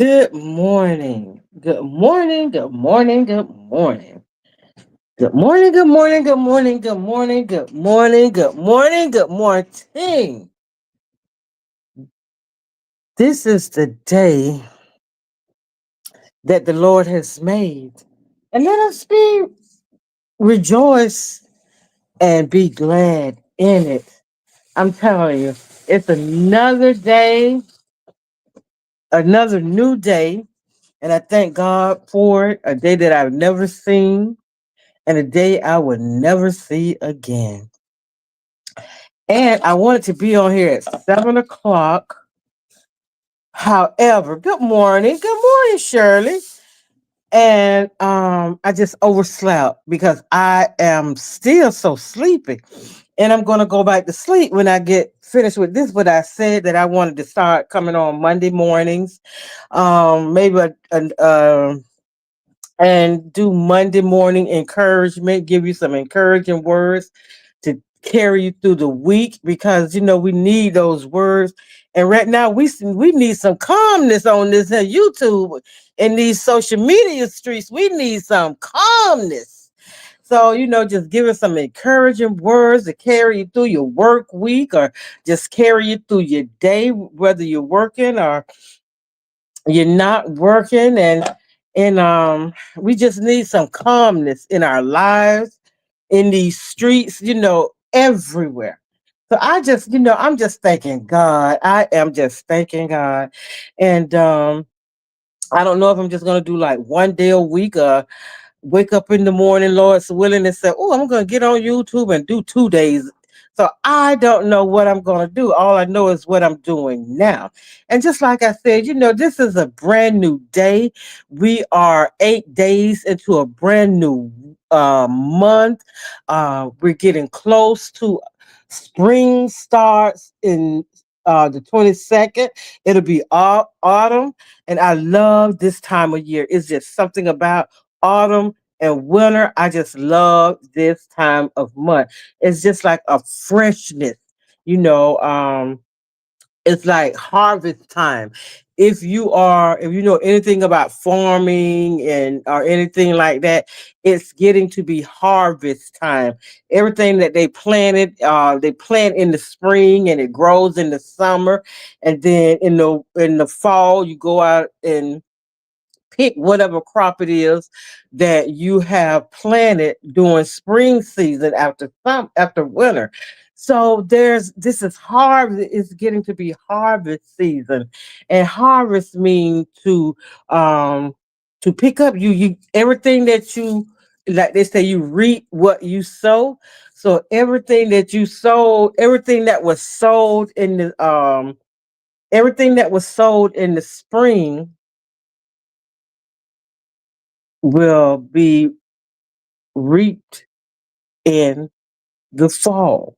Good morning. Good morning. Good morning. Good morning. Good morning. Good morning. Good morning. Good morning. Good morning. Good morning. Good morning. This is the day that the Lord has made. And let us be rejoice and be glad in it. I'm telling you, it's another day, another new day. And I thank God for it. A day that I've never seen and a day I will never see again. And I wanted to be on here at 7 o'clock. However, good morning. Good morning, Shirley. And I just overslept because I am still so sleepy. And I'm gonna go back to sleep when I get finished with this. But I said that I wanted to start coming on Monday mornings. Maybe and do Monday morning encouragement, give you some encouraging words to carry you through the week because we need those words. And right now we need some calmness on this YouTube and these social media streets. We need some calmness. So, just give us some encouraging words to carry you through your work week or just carry you through your day, whether you're working or you're not working. And we just need some calmness in our lives, in these streets, everywhere. So I'm just thanking God. I am just thanking God. And I don't know if I'm just gonna do like one day a week or wake up in the morning, Lord's willing, and say, "Oh, I'm gonna get on YouTube and do 2 days." So I don't know what I'm gonna do. All I know is what I'm doing now. And just like I said, this is a brand new day. We are 8 days into a brand new month. We're getting close to spring starts in the 22nd. It'll be all autumn, and I love this time of year. It's just something about autumn and winter. I just love this time of month. It's just like a freshness, you know. It's like harvest time. If you know anything about farming and or anything like that, it's getting to be harvest time. Everything that they planted, they plant in the spring and it grows in the summer, and then in the fall you go out and pick whatever crop it is that you have planted during spring season after winter. So this is harvest. It's getting to be harvest season, and harvest means to pick up. You everything that you, like they say, you reap what you sow. So everything that you sold, everything that was sold in the spring will be reaped in the fall.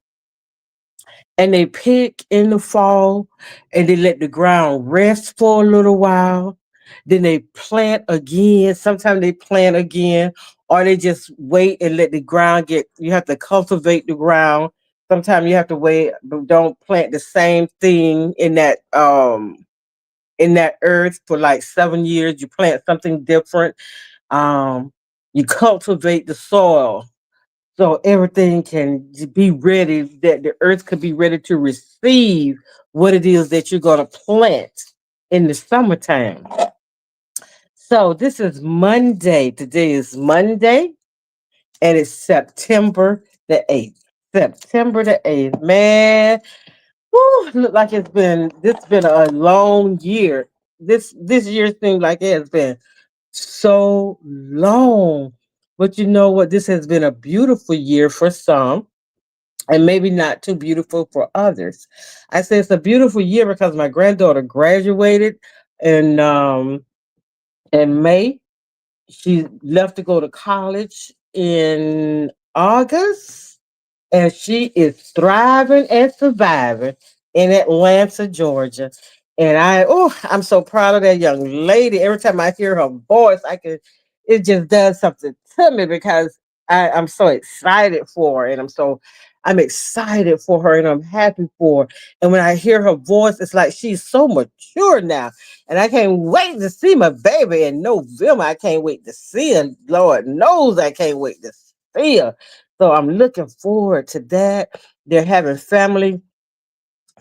And they pick in the fall and they let the ground rest for a little while. Then they plant again. Sometimes they plant again, or they just wait and let the ground you have to cultivate the ground. Sometimes you have to wait, but don't plant the same thing in that earth for like 7 years. You plant something different. Um, you cultivate the soil so everything can be ready, that the earth could be ready to receive what it is that you're going to plant in the summertime. So this is Monday. Today is Monday, and it's September the 8th. September the 8th. Man, whew, look like this been a long year. This year seems like it has been so long. But you know what? This has been a beautiful year for some and maybe not too beautiful for others. I say it's a beautiful year because my granddaughter graduated in in May. She left to go to college in August, and she is thriving and surviving in Atlanta, Georgia. And I'm so proud of that young lady. Every time I hear her voice, it just does something to me because I'm so excited for her, and I'm so I'm excited for her and I'm happy for her. And when I hear her voice, it's like she's so mature now. And I can't wait to see my baby in November. I can't wait to see her. Lord knows I can't wait to see her. So I'm looking forward to that. They're having family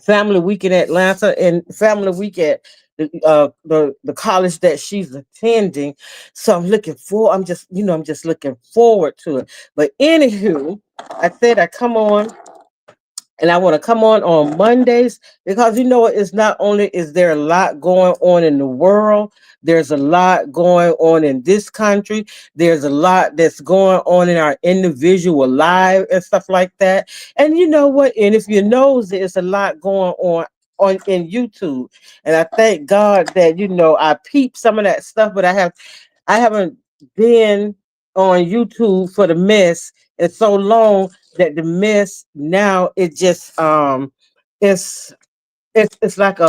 week in Atlanta and family week at the college that she's attending. So I'm just looking forward to it. But anywho, I said I come on and I want to come on Mondays because you know what? It's not only is there a lot going on in the world, there's a lot going on in this country. There's a lot that's going on in our individual life and stuff like that. And you know what? And if you know, there's a lot going on in YouTube. And I thank God that I peep some of that stuff, but I haven't been on YouTube for the mess in so long that the mess now it just it's it's like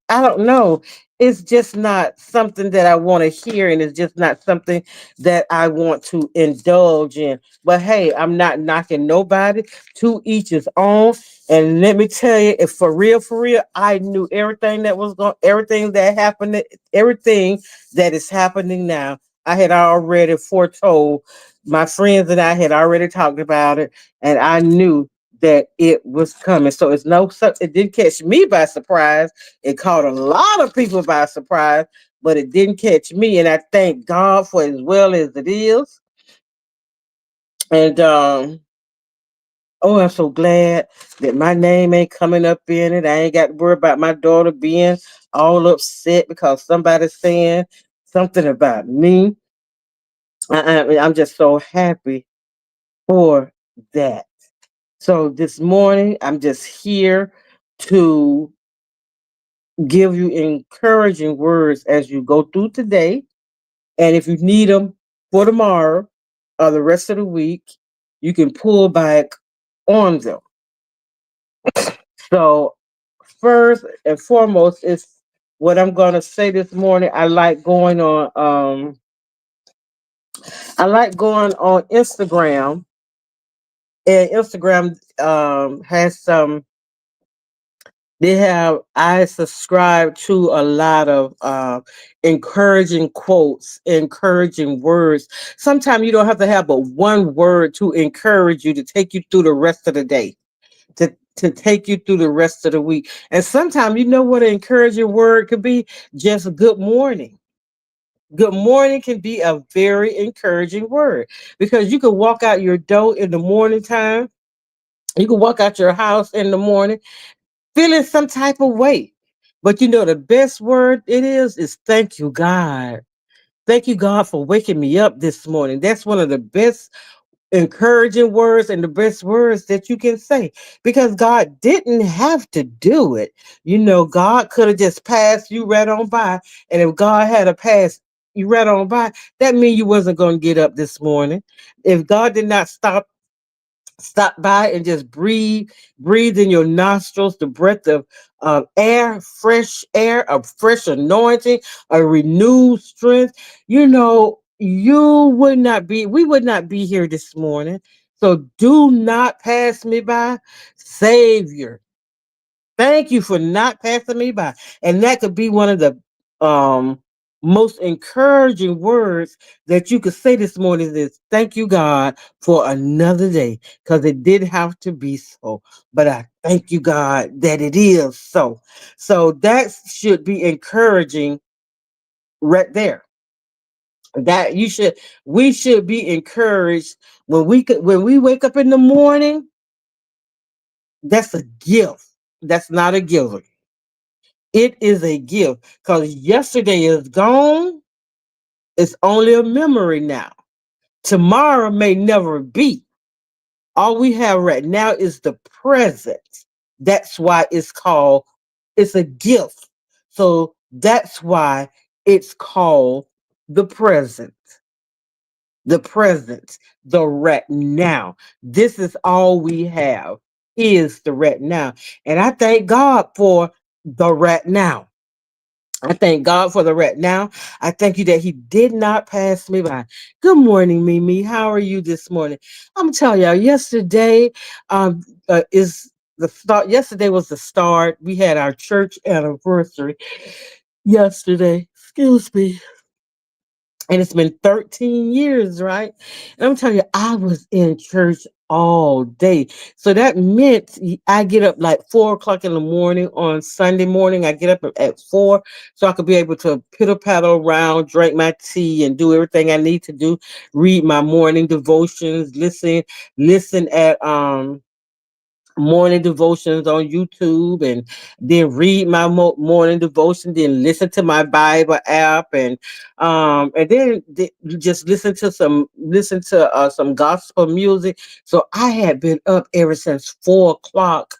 I don't know. It's just not something that I want to hear, and it's just not something that I want to indulge in. But hey, I'm not knocking nobody. To each his own. And let me tell you, if for real, I knew everything that happened, everything that is happening now. I had already foretold. My friends and I had already talked about it, and I knew that it was coming. So it didn't catch me by surprise. It caught a lot of people by surprise, but it didn't catch me. And I thank God for as well as it is. And oh, I'm so glad that my name ain't coming up in it. I ain't got to worry about my daughter being all upset because somebody's saying something about me. I'm just so happy for that. So this morning, I'm just here to give you encouraging words as you go through today. And if you need them for tomorrow or the rest of the week, you can pull back on them. So, first and foremost, is what I'm going to say this morning. I like going on Instagram, and Instagram has some I subscribe to a lot of encouraging quotes, encouraging words. Sometimes you don't have to have but one word to encourage you to take you through the rest of the day, to take you through the rest of the week. And sometimes you know what an encouraging word could be? Just good morning. Good morning can be a very encouraging word because you can walk out your door in the morning time. You can walk out your house in the morning feeling some type of way. But the best word it is thank you, God. Thank you, God, for waking me up this morning. That's one of the best encouraging words and the best words that you can say because God didn't have to do it. God could have just passed you right on by. And if God had a pass you right on by, that means you wasn't going to get up this morning. If God did not stop by and just breathe in your nostrils the breath of air, fresh air, a fresh anointing, a renewed strength, we would not be here this morning. So do not pass me by. Savior, thank you for not passing me by. And that could be one of the um most encouraging words that you could say this morning is thank you, God, for another day. Because it did have to be so. But I thank you, God, that it is so. So that should be encouraging right there. That we should be encouraged when we wake up in the morning. That's a gift. That's not a giver. It is a gift because yesterday is gone. It's only a memory now. Tomorrow may never be. All we have right now is the present. That's why it's a gift. So that's why it's called the present. The present, the right now. This is all we have is the right now. And I thank God for the right now. I thank God for the right now. I thank you that He did not pass me by. Good morning, Mimi. How are you this morning? I'm telling y'all, yesterday is the start. Yesterday was the start. We had our church anniversary yesterday. Excuse me. And it's been 13 years, right? And I'm telling you, I was in church all day. So that meant I get up like 4 o'clock in the morning on Sunday morning. I get up at 4 so I could be able to pitter paddle around, drink my tea, and do everything I need to do. Read my morning devotions, listen at morning devotions on YouTube, and then read my morning devotion, then listen to my Bible app, and then just listen to some gospel music. So I had been up ever since 4 o'clock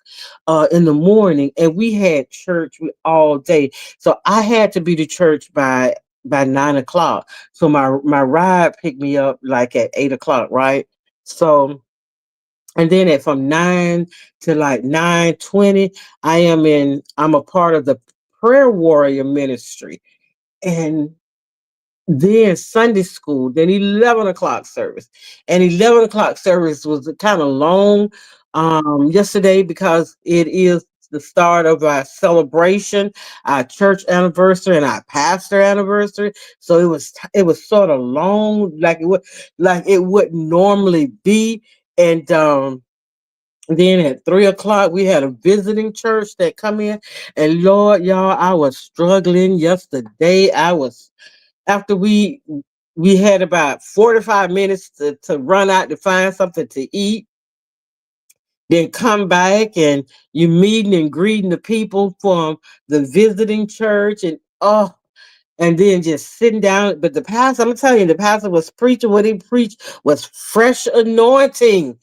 in the morning, and we had church all day. So I had to be to church by 9 o'clock. So my ride picked me up like at 8 o'clock, right? So and then at from 9 to like 9:20, I'm a part of the prayer warrior ministry. And then Sunday school, then 11 o'clock service. And 11 o'clock service was kind of long yesterday because it is the start of our celebration, our church anniversary and our pastor anniversary. So it was sort of long, like it would normally be. And then at 3 o'clock, we had a visiting church that come in. And Lord, y'all, I was struggling yesterday. I was after we had about 45 minutes to run out to find something to eat, then come back and you meeting and greeting the people from the visiting church and then just sitting down. But the pastor, I'm telling you, the pastor was preaching. What he preached was fresh anointing,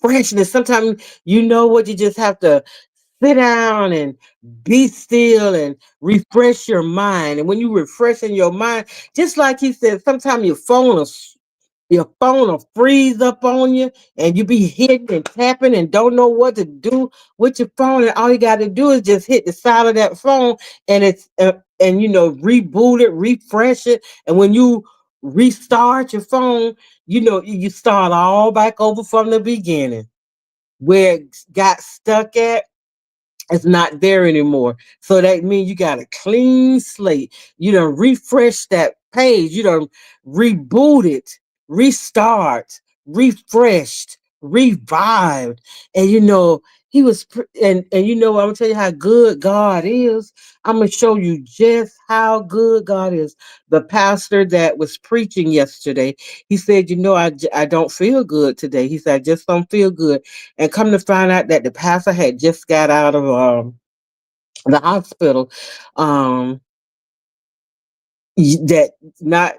freshness. Sometimes you know what, you just have to sit down and be still and refresh your mind. And when you refresh in your mind, just like he said, sometimes your phone will freeze up on you and you be hitting and tapping and don't know what to do with your phone. And all you got to do is just hit the side of that phone and reboot it, refresh it. And when you restart your phone, you start all back over from the beginning where it got stuck at. It's not there anymore. So that means you got a clean slate. You done refresh that page. You done reboot it, restart, refreshed, revived. And and I'm gonna tell you how good God is. I'm gonna show you just how good God is. The pastor that was preaching yesterday, he said, I don't feel good today. He said, I just don't feel good. And come to find out that the pastor had just got out of the hospital. Um, not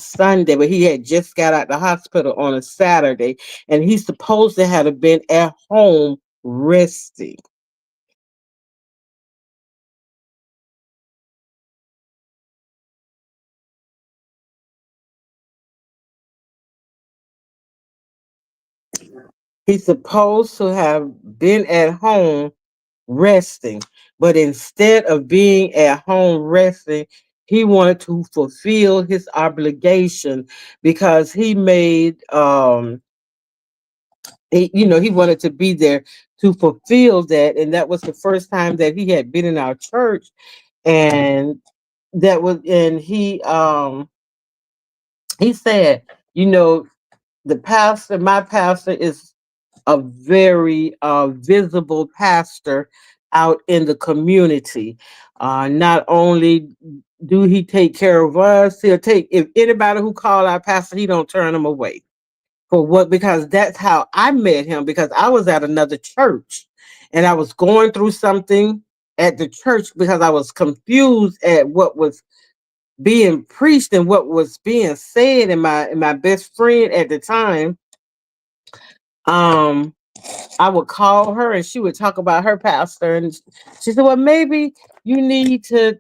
Sunday, but he had just got out the hospital on a Saturday, and he's supposed to have been at home resting. He's supposed to have been at home resting, but instead of being at home resting, he wanted to fulfill his obligation because he wanted to be there to fulfill that. And that was the first time that he had been in our church. And he said, you know, my pastor is a very visible pastor out in the community. Not only do he take care of us, he'll take if anybody who call our pastor, he don't turn them away. For what? Because that's how I met him. Because I was at another church, and I was going through something at the church because I was confused at what was being preached and what was being said. And my best friend at the time, um, I would call her and she would talk about her pastor, and she said, "Well, maybe you need to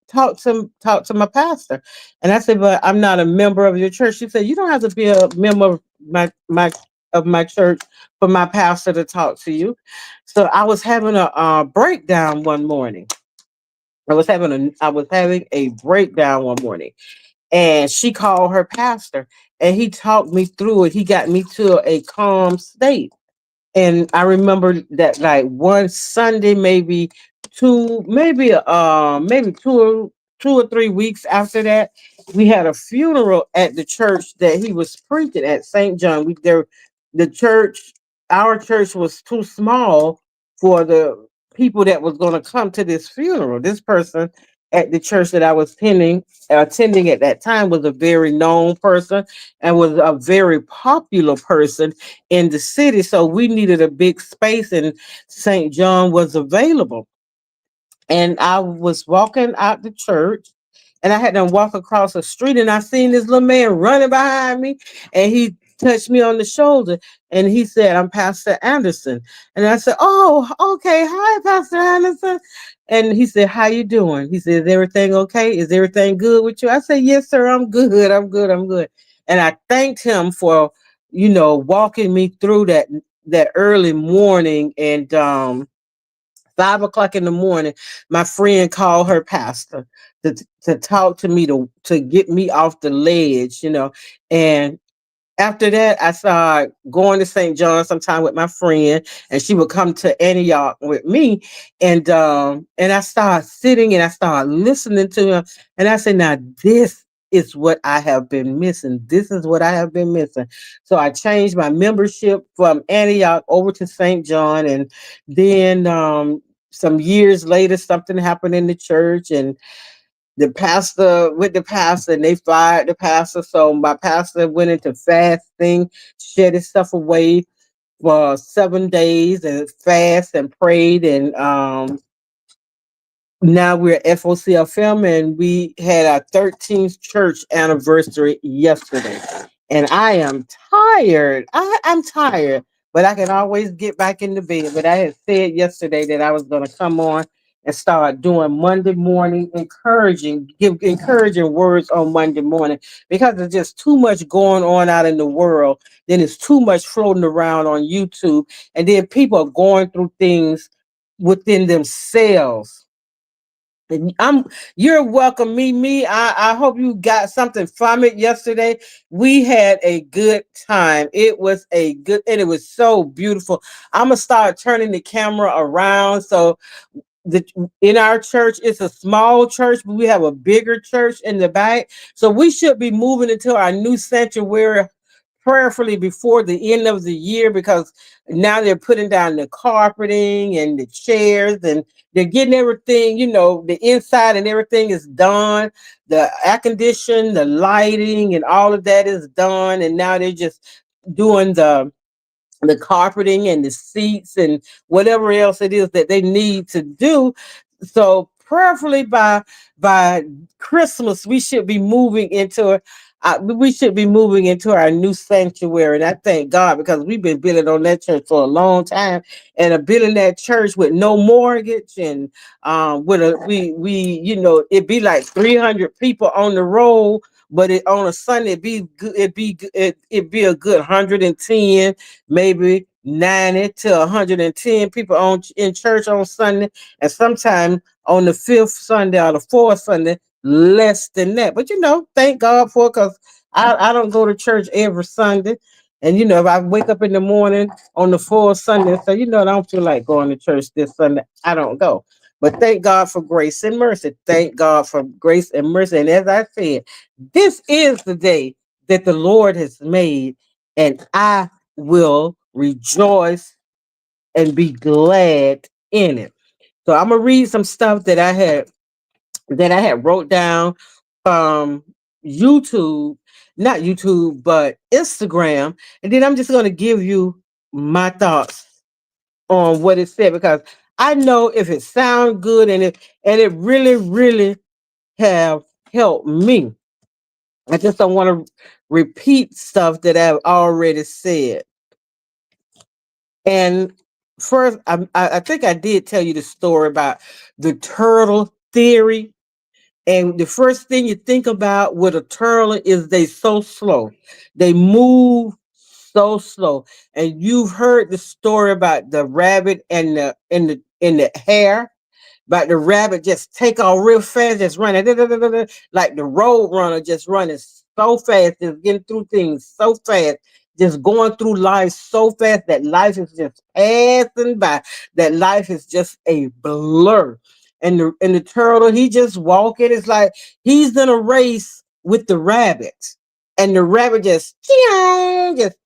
talk to my pastor." And I said, "But I'm not a member of your church." She said, "You don't have to be a member of my church for my pastor to talk to you." So I was having a breakdown one morning, I was having a breakdown one morning, and she called her pastor, and he talked me through it. He got me to a calm state. And I remember that like one Sunday, maybe 2 or 3 weeks after that, we had a funeral at the church that he was preaching at, St. John. The church, our church was too small for the people that was going to come to this funeral. This person at the church that I was attending at that time was a very known person and was a very popular person in the city. So we needed a big space, and St. John was available. And I was walking out the church, and I had to walk across the street, and I seen this little man running behind me, and he touched me on the shoulder, and he said, "I'm Pastor Anderson." And I said, "Oh, okay. Hi, Pastor Anderson." And he said, "How you doing?" He said, "Is everything okay? Is everything good with you?" I said, "Yes, sir. I'm good. I'm good. I'm good." And I thanked him for, walking me through that early morning. And 5 o'clock in the morning, my friend called her pastor to talk to me, to get me off the ledge. And after that, I started going to St. John sometime with my friend, and she would come to Antioch with me. And I started sitting and I started listening to him. And I said, "Now this is what I have been missing. This is what I have been missing." So I changed my membership from Antioch over to St. John. And then some years later, something happened in the church, and the pastor, and they fired the pastor. So my pastor went into fasting, shed his stuff away for 7 days, and fast and prayed. And now we're FOCFM, and we had our 13th church anniversary yesterday. And I am tired. I'm tired, but I can always get back in the bed. But I had said yesterday that I was going to come on and start doing Monday morning give encouraging words on Monday morning, because there's just too much going on out in the world. Then it's too much floating around on YouTube. And then people are going through things within themselves. And you're welcome, me. I hope you got something from it yesterday. We had a good time. It was and it was so beautiful. I'm gonna start turning the camera around. So the in our church, it's a small church, but we have a bigger church in the back. So we should be moving into our new sanctuary prayerfully before the end of the year, because now they're putting down the carpeting and the chairs, and they're getting everything, the inside and everything is done. The air condition, the lighting, and all of that is done. And now they're just doing the carpeting and the seats and whatever else it is that they need to do. So prayerfully by Christmas, we should be moving into our new sanctuary. And I thank God, because we've been building on that church for a long time, and building that church with no mortgage, and with a it'd be like 300 people on the roll. But on a Sunday, it'd be a good 110, maybe 90 to 110 people in church on Sunday, and sometimes on the fifth Sunday or the fourth Sunday, less than that. But thank God for it, because I don't go to church every Sunday. And if I wake up in the morning on the fourth Sunday and say, I don't feel like going to church this Sunday, I don't go. But thank God for grace and mercy. Thank God for grace and mercy. And as I said, this is the day that the Lord has made, and I will rejoice and be glad in it. So I'm gonna read some stuff that I had wrote down from YouTube, not YouTube, but Instagram, and then I'm just gonna give you my thoughts on what it said, because I know if it sounds good, and it really, really have helped me. I just don't want to repeat stuff that I've already said. And first, I think I did tell you the story about the turtle theory. And the first thing you think about with a turtle is they so slow. They move so slow. And you've heard the story about the rabbit and the hare. but the rabbit just take off real fast, just running like the road runner, just running so fast, just getting through things so fast, just going through life so fast that life is just passing by, that life is just a blur. And the turtle, he just walking. It's like he's in a race with the rabbit, and the rabbit just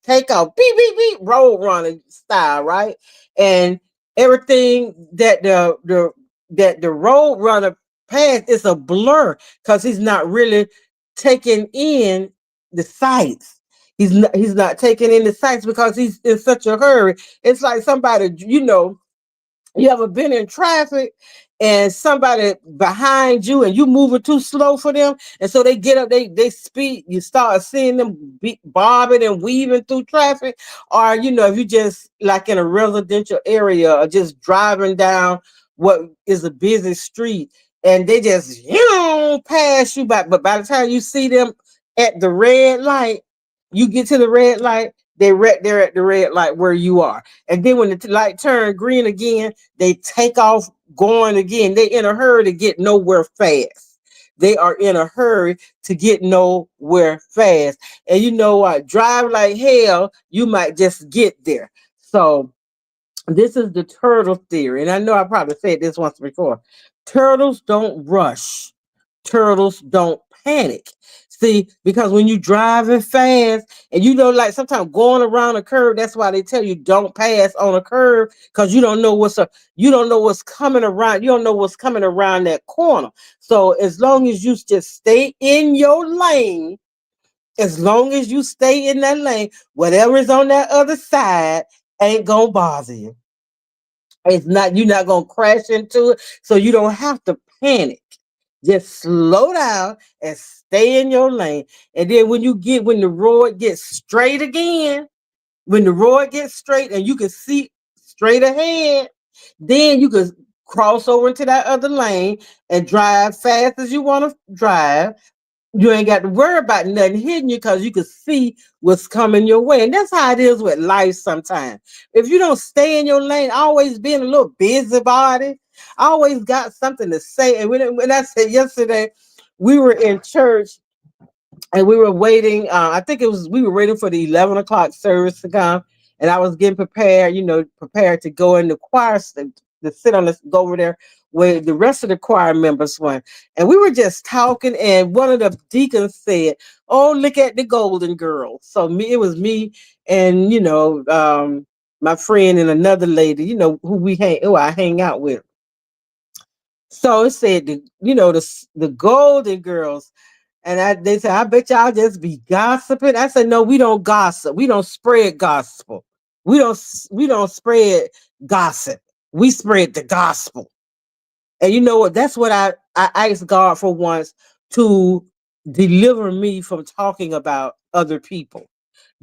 take off, beep beep beep, road runner style, right? And everything that the road runner passed is a blur because he's not really taking in the sights. He's not taking in the sights because he's in such a hurry. It's like somebody, you ever been in traffic and somebody behind you and you moving too slow for them, and so they get up, they speed. You start seeing them bobbing and weaving through traffic, or if you just like in a residential area or just driving down what is a busy street, and they just pass you by. But by the time you see them at the red light, you get to the red light, they're at the red light where you are. And then when the light turn green again, they take off going again. They in a hurry to get nowhere fast. They are in a hurry to get nowhere fast. And you know what? Drive like hell, you might just get there. So this is the turtle theory. And I know I probably said this once before. Turtles don't rush. Turtles don't panic. See, because when you driving fast, and like sometimes going around a curve, that's why they tell you don't pass on a curve, because you don't know what's coming around. You don't know what's coming around that corner. So as long as you just stay in your lane, as long as you stay in that lane, whatever is on that other side ain't gonna bother you. It's not, you're not gonna crash into it, so you don't have to panic. Just slow down and stay in your lane. And then when the road gets straight again, when the road gets straight and you can see straight ahead, then you can cross over into that other lane and drive fast as you want to drive. You ain't got to worry about nothing hitting you because you can see what's coming your way. And that's how it is with life sometimes. If you don't stay in your lane, always being a little busybody, always got something to say. And when I said yesterday, we were in church and we were waiting. I think we were waiting for the 11 o'clock service to come, and I was getting prepared. Prepared to go in the choir to sit on go over there where the rest of the choir members went. And we were just talking, and one of the deacons said, "Oh, look at the Golden Girls." So it was me, and my friend and another lady, who I hang out with. So it said the Golden Girls. And they said, "I bet y'all just be gossiping." I said, "No, we don't gossip. We don't spread gospel. We don't spread gossip. We spread the gospel." And you know what? That's what I asked God for once, to deliver me from talking about other people.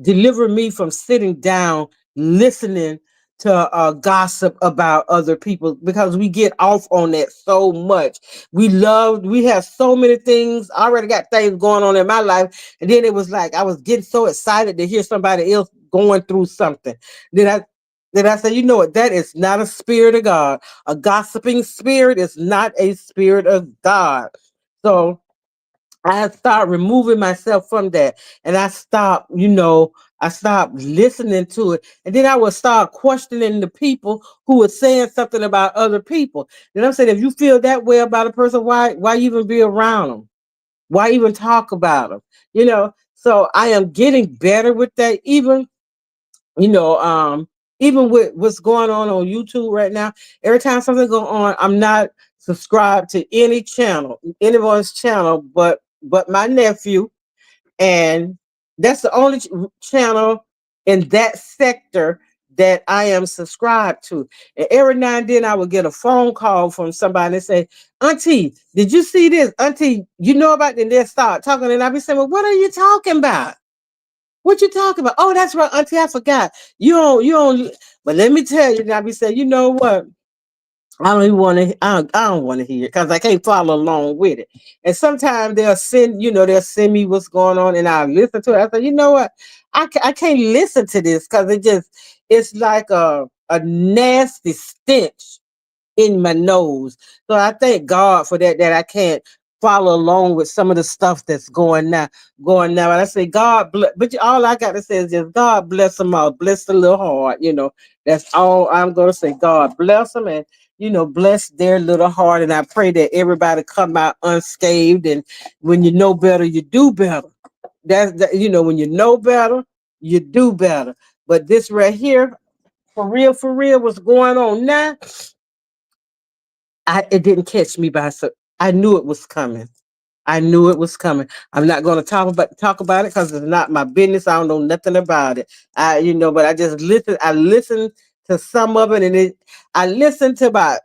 Deliver me from sitting down listening to gossip about other people, because we get off on that so much. We have so many things. I already got things going on in my life, and then it was like I was getting so excited to hear somebody else going through something. Then I said, you know what? That is not a spirit of God. A gossiping spirit is not a spirit of God. So I started removing myself from that, and I stopped listening to it. And then I would start questioning the people who were saying something about other people. Then I'm saying, if you feel that way about a person, why even be around them? Why even talk about them? So I am getting better with that. You know, um, Even with what's going on YouTube right now, every time something go on, I'm not subscribed to anyone's channel, but my nephew, and that's the only channel in that sector that I am subscribed to. And every now and then I would get a phone call from somebody and say, "Auntie, did you see this? Auntie, you know about it?" And they'll start talking, and I'll be saying, "Well, what are you talking about? What you talking about?" "Oh, that's right, Auntie, I forgot. You don't." But let me tell you, and I'll be saying, "You know what? I don't even want to. I don't want to hear it because I can't follow along with it." And sometimes they'll send me what's going on, and I'll listen to it. I say, "You know what? I can't listen to this because it's like a nasty stench in my nose. So I thank God for that, that I can't follow along with some of the stuff that's going now. And I say, God bless, but all I got to say is just God bless them all, bless the little heart, that's all I'm going to say. God bless them and, bless their little heart. And I pray that everybody come out unscathed. And when you know better, you do better. That's that, when you know better, you do better. But this right here, for real, what's going on now? It didn't catch me by so I knew it was coming. I knew it was coming. I'm not going to talk about it because it's not my business. I don't know nothing about it. But I just listened. I listened to some of it, and I listened to about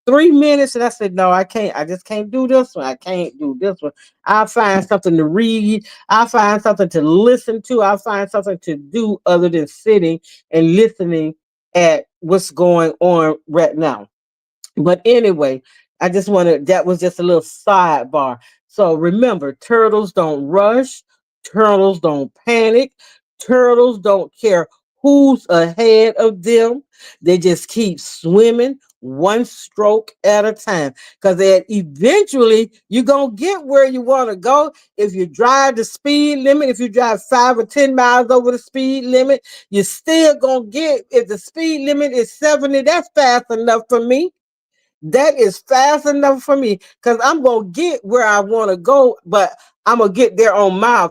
3 minutes, and I said, "No, I can't. I just can't do this one. I can't do this one. I'll find something to read. I'll find something to listen to. I'll find something to do other than sitting and listening at what's going on right now." But anyway, that was just a little sidebar. So remember, turtles don't rush, turtles don't panic, turtles don't care who's ahead of them. They just keep swimming one stroke at a time. Because eventually you're going to get where you want to go. If you drive the speed limit, if you drive 5 or 10 miles over the speed limit, you're still going to get, if the speed limit is 70, that's fast enough for me. That is fast enough for me because I'm gonna get where I want to go, but I'm gonna get there on my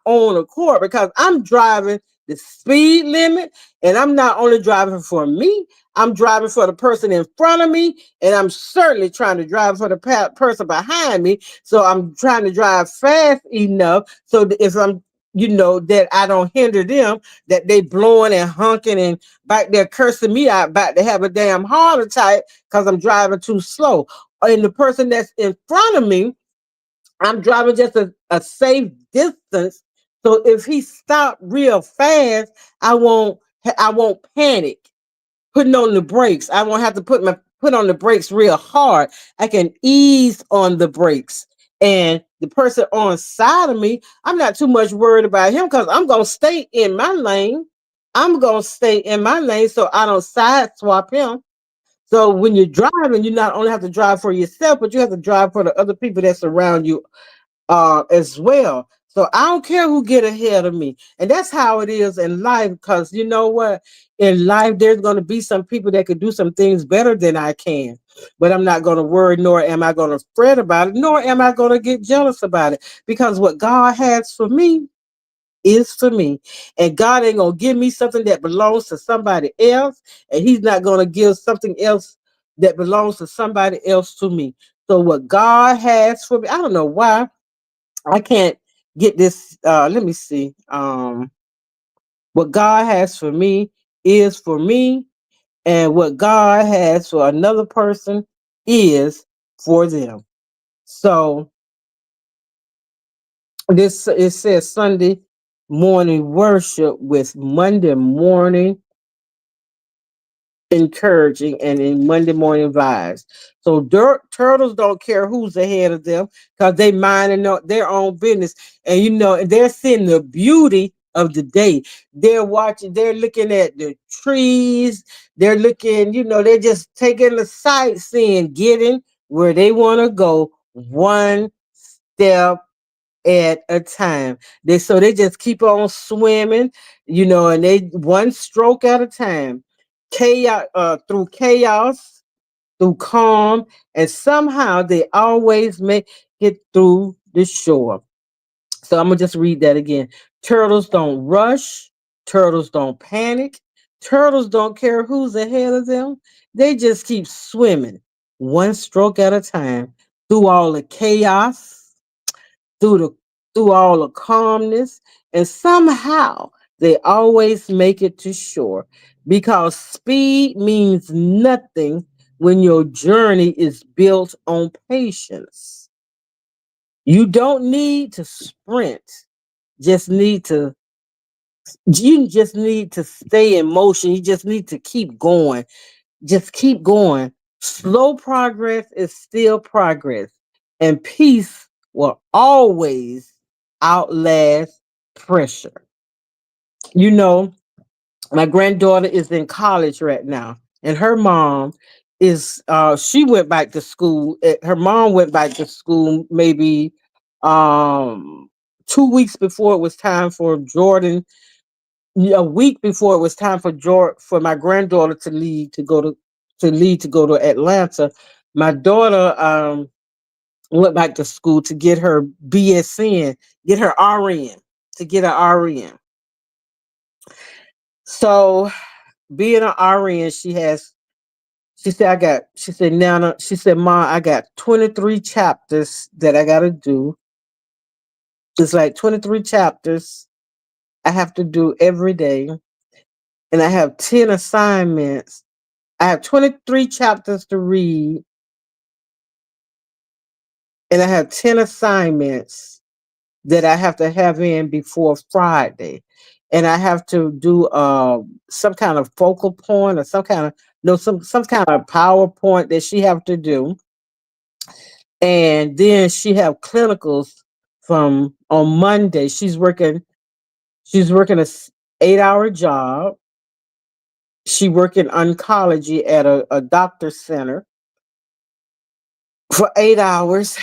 own accord because I'm driving the speed limit, and I'm not only driving for me, I'm driving for the person in front of me, and I'm certainly trying to drive for the person behind me. So I'm trying to drive fast enough so that if I'm that I don't hinder them, that they blowing and honking and back there cursing me out, about to have a damn heart attack because I'm driving too slow. And the person that's in front of me, I'm driving just a safe distance. So if he stopped real fast, I won't panic putting on the brakes. I won't have to put on the brakes real hard. I can ease on the brakes. And the person on side of me, I'm not too much worried about him because I'm gonna stay in my lane. I'm gonna stay in my lane so I don't side swap him. So when you're driving, you not only have to drive for yourself, but you have to drive for the other people that surround you as well. So I don't care who get ahead of me. And that's how it is in life. Because you know what? In life, there's going to be some people that could do some things better than I can. But I'm not going to worry, nor am I going to fret about it, nor am I going to get jealous about it. Because what God has for me is for me. And God ain't going to give me something that belongs to somebody else. And He's not going to give something else that belongs to somebody else to me. So what God has for me, I don't know why I can't get this. Let me see. What God has for me is for me, and what God has for another person is for them. So this it says Sunday morning worship with Monday morning encouraging and in Monday morning vibes. So turtles don't care who's ahead of them because they minding their own business. And they're seeing the beauty of the day. They're watching, they're looking at the trees, they're looking, they're just taking the sightseeing, getting where they want to go one step at a time. They just keep on swimming, and they one stroke at a time. Chaos, through calm, and somehow they always make it through the shore. So I'm gonna just read that again. Turtles don't rush, turtles don't panic, turtles don't care who's ahead of them. They just keep swimming one stroke at a time through all the chaos, through the through all the calmness, and somehow they always make it to shore because speed means nothing when your journey is built on patience. You don't need to sprint, just need to you just need to stay in motion. You just need to keep going. Just keep going. Slow progress is still progress, and peace will always outlast pressure. You know, my granddaughter is in college right now, and her mom is she went back to school. Her mom went back to school maybe um 2 weeks before it was time for Jordan, a week before it was time for for my granddaughter to leave to go to Atlanta. My daughter went back to school to get her BSN, get her RN, to get her RN. So being an RN, she said, she said, Nana, she said, Ma, I got 23 chapters that I got to do. It's like 23 chapters I have to do every day. And I have 10 assignments. I have 23 chapters to read. And I have 10 assignments that I have to have in before Friday. And I have to do some kind of focal point or some kind of no some kind of PowerPoint that she have to do. And then she have clinicals from on Monday. She's working 8-hour job. She work in oncology at a doctor center for 8 hours.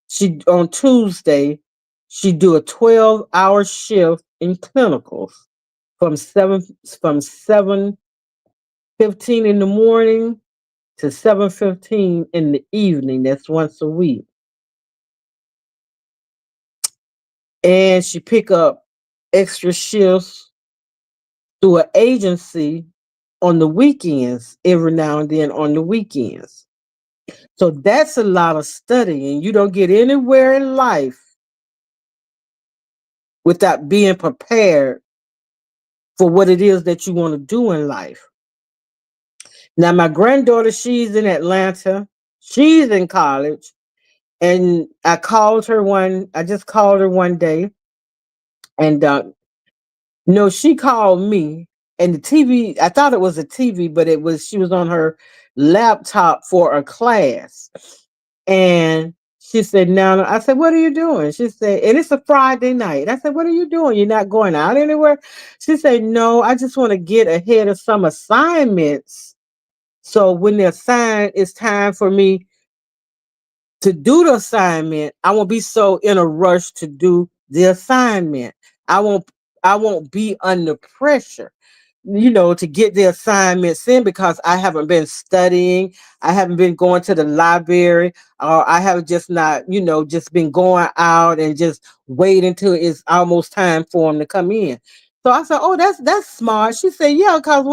She on Tuesday she do a 12-hour shift in clinicals from 7:15 in the morning to 7:15 in the evening. That's once a week. And she pick up extra shifts through an agency on the weekends, every now and then on the weekends. So that's a lot of studying. You don't get anywhere in life without being prepared for what it is that you want to do in life. Now, my granddaughter, she's in Atlanta. She's in college. And I just called her one day. And no, she called me. And the TV, I thought it was a TV, but she was on her laptop for a class. And she said, Nana, I said, what are you doing? She said, and it's a Friday night. I said, what are you doing? You're not going out anywhere? She said, no, I just want to get ahead of some assignments. So when it's time for me to do the assignment, I won't be so in a rush to do the assignment. I won't I won't be under pressure, to get the assignments in because I haven't been studying. I haven't been going to the library, or I have just not, just been going out and just wait until it's almost time for them to come in. So I said, "Oh, that's smart." She said, "Yeah, because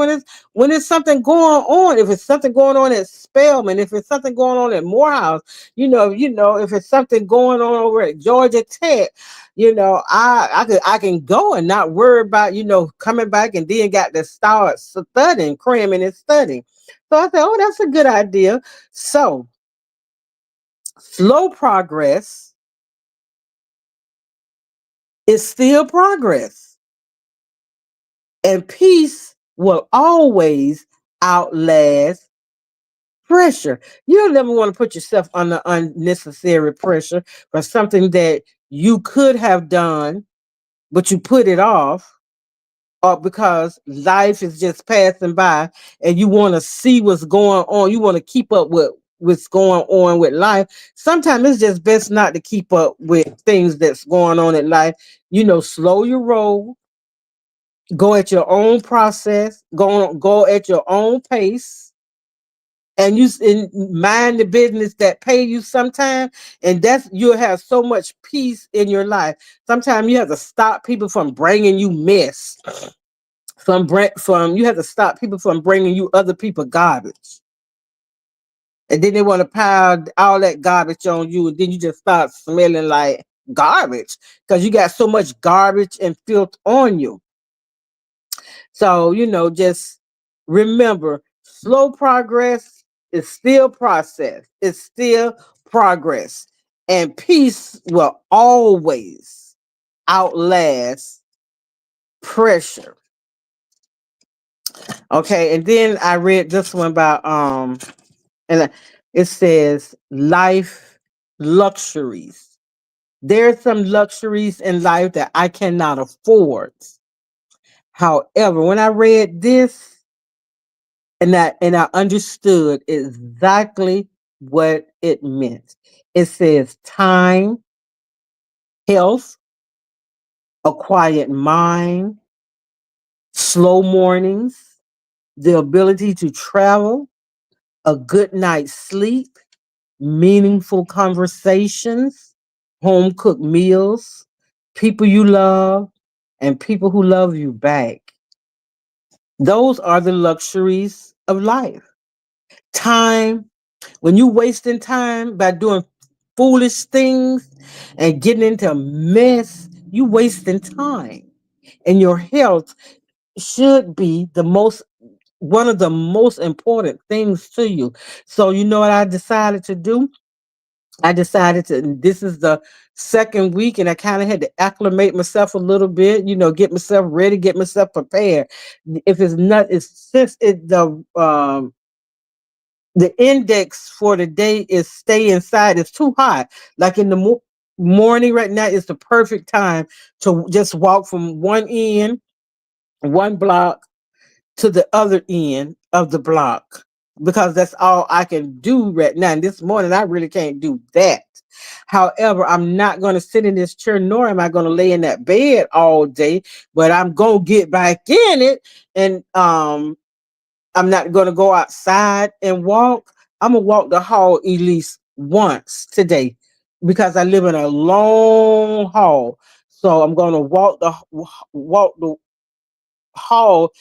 when it's something going on, if it's something going on at Spelman, if it's something going on at Morehouse, if it's something going on over at Georgia Tech, I can go and not worry about coming back and then got to start studying, cramming and studying." So I said, "Oh, that's a good idea." So slow progress is still progress, and peace will always outlast pressure. You don't ever want to put yourself under unnecessary pressure for something that you could have done, but you put it off, or because life is just passing by and you want to see what's going on. You want to keep up with what's going on with life. Sometimes it's just best not to keep up with things that's going on in life. Slow your roll, go at your own process, go at your own pace, and mind the business that pay you sometime, and that's you'll have so much peace in your life. Sometimes you have to stop people from bringing you mess, from you have to stop people from bringing you other people garbage, and then they want to pile all that garbage on you, and then you just start smelling like garbage because you got so much garbage and filth on you. So, just remember, slow progress is still process. It's still progress. And peace will always outlast pressure. Okay. And then I read this one about and it says life luxuries. There are some luxuries in life that I cannot afford. However, when I read this, And I understood exactly what it meant. It says time, health, a quiet mind, slow mornings, the ability to travel, a good night's sleep, meaningful conversations, home cooked meals, people you love, and people who love you back. Those are the luxuries of life. Time, when you wasting time by doing foolish things and getting into mess, you wasting time. And your health should be the most one of the most important things to you. So you know what I decided to do? I decided to, and this is the second week, and I kind of had to acclimate myself a little bit, get myself ready, get myself prepared. If it's not, it's since the index for the day is stay inside. It's too hot. Like in the morning right now is the perfect time to just walk from one block to the other end of the block because that's all I can do right now. And this morning, I really can't do that. However, I'm not going to sit in this chair, nor am I going to lay in that bed all day, but I'm going to get back in it. And I'm not going to go outside and walk. I'm going to walk the hall at least once today because I live in a long hall. So I'm going to walk the hall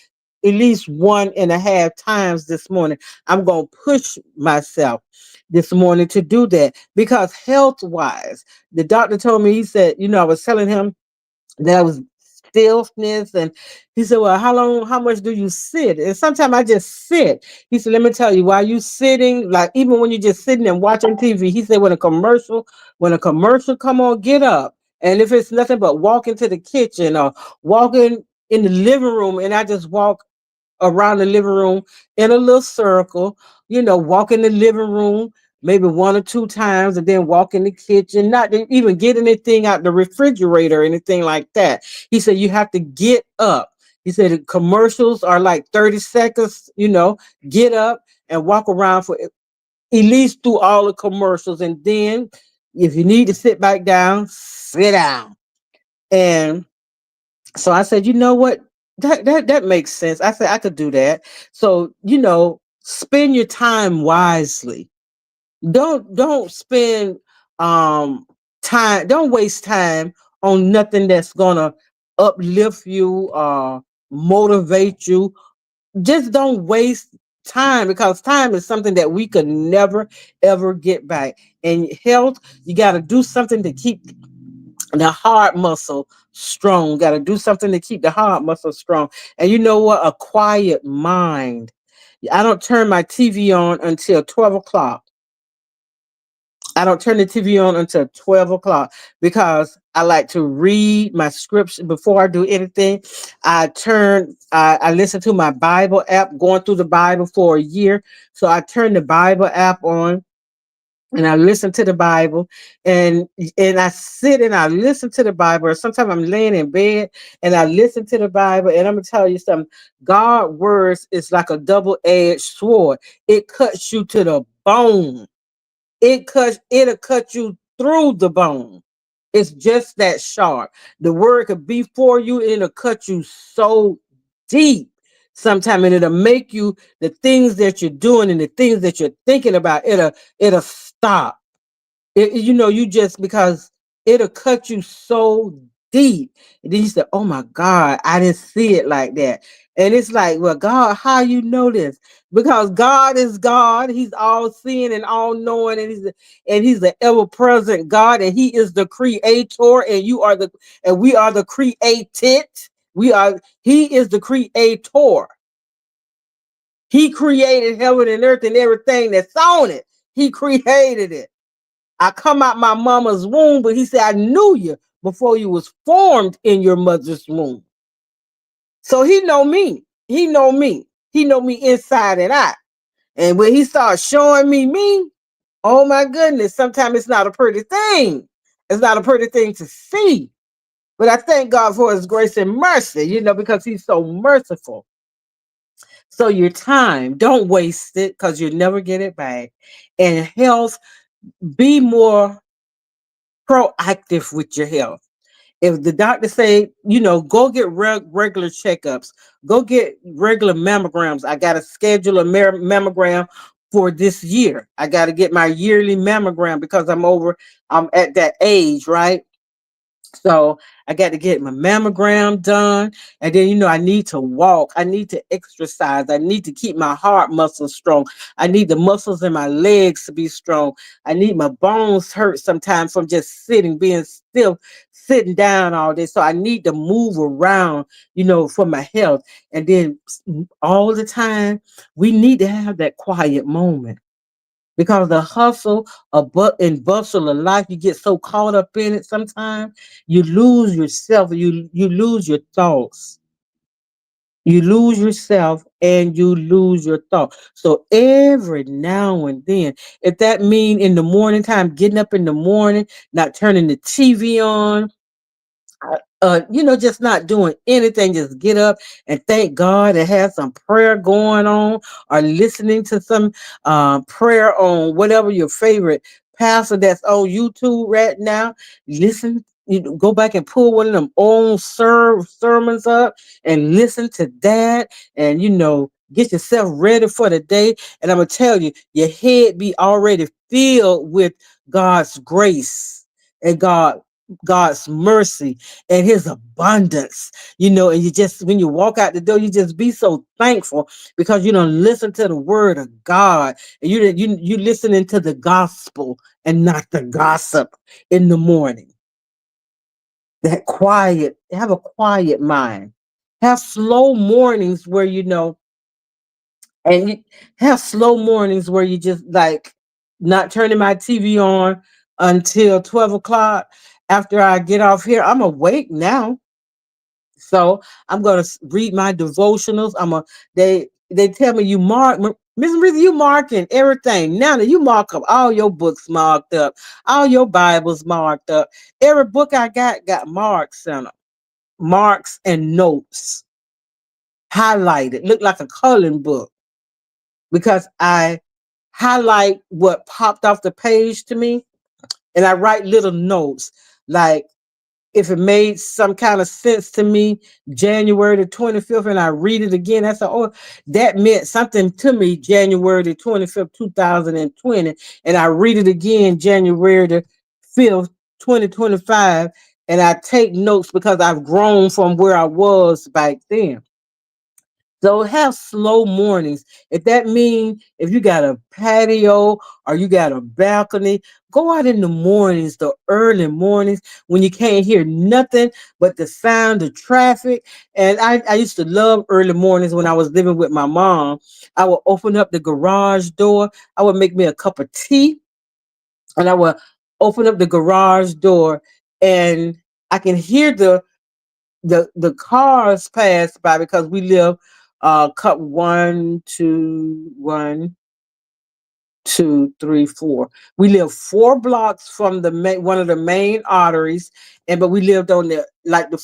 at least 1.5 times this morning. I'm going to push myself this morning to do that because health wise, the doctor told me, he said, I was telling him that I was stillness, and he said, well, how much do you sit? And sometimes I just sit. He said, let me tell you, while you sitting, like even when you're just sitting and watching TV, he said, when a commercial come on, get up. And if it's nothing but walk into the kitchen or walking in the living room, and I just walk around the living room in a little circle, walk in the living room maybe 1 or 2 times and then walk in the kitchen, not to even get anything out the refrigerator or anything like that. He said, you have to get up. He said, the commercials are like 30 seconds, get up and walk around for at least through all the commercials. And then if you need to sit back down, sit down. And so I said, you know what? That makes sense. I said I could do that. So, spend your time wisely. Don't spend time, don't waste time on nothing that's gonna uplift you motivate you. Just don't waste time because time is something that we could never ever get back. And health, you gotta do something to keep the heart muscle strong. Got to do something to keep the heart muscle strong. And you know what? A quiet mind. I don't turn my TV on until 12 o'clock. I don't turn the TV on until 12 o'clock because I like to read my scripture before I do anything. I listen to my Bible app, going through the Bible for a year. So I turn the Bible app on and I listen to the Bible, and I sit and I listen to the Bible. Or sometimes I'm laying in bed and I listen to the Bible. And I'm gonna tell you something. God words is like a double-edged sword. It cuts you to the bone. It'll cut you through the bone. It's just that sharp. The word could be for you, and it'll cut you so deep sometime, and it'll make you the things that you're doing and the things that you're thinking about, it'll stop. You just because it'll cut you so deep. And then you say, oh my God, I didn't see it like that. And it's like, well, God, how you know this? Because God is God. He's all seeing and all knowing, and he's the ever-present God, and he is the creator, and we are the created. He is the creator. He created heaven and earth and everything that's on it. He created it. I come out my mama's womb, but he said, I knew you before you was formed in your mother's womb. So he know me. He know me. He know me inside and out. And when he starts showing me, oh my goodness, sometimes it's not a pretty thing. It's not a pretty thing to see. But I thank God for his grace and mercy, because he's so merciful. So your time, don't waste it because you'll never get it back. And health, be more proactive with your health. If the doctor say, go get regular checkups, go get regular mammograms. I got to schedule a mammogram for this year. I got to get my yearly mammogram because I'm at that age, right? So I got to get my mammogram done. And then, I need to walk. I need to exercise. I need to keep my heart muscles strong. I need the muscles in my legs to be strong. I need my bones hurt sometimes from just being still, sitting down all day. So I need to move around, for my health. And then all the time, we need to have that quiet moment because the hustle and bustle of life, you get so caught up in it sometimes, you lose yourself, you lose your thoughts. You lose yourself and you lose your thought. So every now and then, if that mean in the morning time, getting up in the morning, not turning the TV on, just not doing anything, just get up and thank God and have some prayer going on, or listening to some prayer on whatever your favorite pastor that's on YouTube right now. Listen, go back and pull one of them old sermons up and listen to that, and get yourself ready for the day. And I'm gonna tell you, your head be already filled with God's grace and God's mercy and his abundance, and you just, when you walk out the door, you just be so thankful because you don't listen to the word of God, and you listening to the gospel and not the gossip in the morning. Have a quiet mind. Have slow mornings where and you have slow mornings where you just like not turning my TV on until 12 o'clock. After I get off here, I'm awake now. So I'm gonna read my devotionals. They tell me you mark Miss Maritza, you marking everything. Now that you mark up all your books marked up, all your Bibles marked up. Every book I got marks in them. Marks and notes highlighted. Look like a coloring book because I highlight what popped off the page to me, and I write little notes like if it made some kind of sense to me, January the 25th, and I read it again, I said, oh, that meant something to me, January the 25th, 2020. And I read it again, January the 5th, 2025. And I take notes because I've grown from where I was back then. So have slow mornings. If that means if you got a patio or you got a balcony, go out in the mornings, the early mornings when you can't hear nothing but the sound of traffic. And I used to love early mornings when I was living with my mom. I would open up the garage door. I would make me a cup of tea and I would open up the garage door, and I can hear the cars pass by because we live cut one, two, three, four. We live 4 blocks from one of the main arteries, and but we lived on the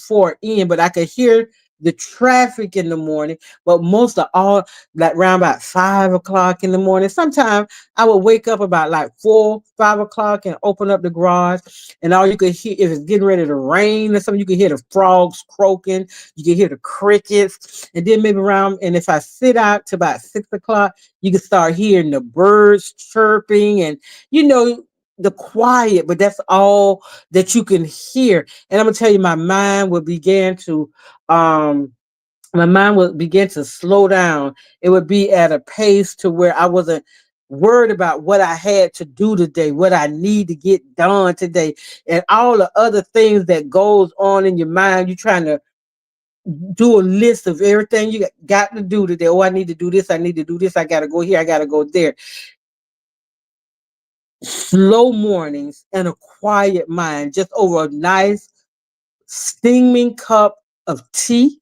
4 end. But I could hear the traffic in the morning. But most of all, like around about 5 o'clock in the morning. Sometimes I would wake up about like 4, 5 o'clock and open up the garage, and all you could hear, if it's getting ready to rain or something, you could hear the frogs croaking, you can hear the crickets, and then maybe around. And if I sit out to about 6 o'clock, you can start hearing the birds chirping and the quiet, but that's all that you can hear. And I'm gonna tell you, my mind would begin to slow down. It would be at a pace to where I wasn't worried about what I had to do today, what I need to get done today, and all the other things that goes on in your mind. You're trying to do a list of everything you got to do today. Oh, I need to do this. I need to do this. I got to go here. I got to go there. Slow mornings and a quiet mind, just over a nice steaming cup of tea,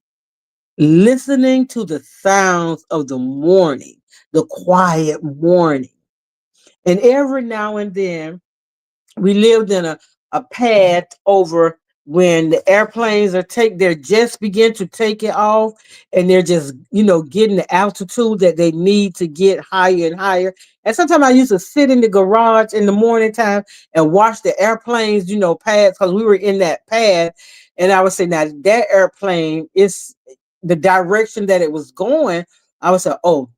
listening to the sounds of the morning, the quiet morning. And every now and then, we lived in a pad over when the airplanes they're just begin to take it off, and they're just, getting the altitude that they need to get higher and higher. And sometimes I used to sit in the garage in the morning time and watch the airplanes, pass, because we were in that pad. And I would say, now that airplane is the direction that it was going. I would say, oh,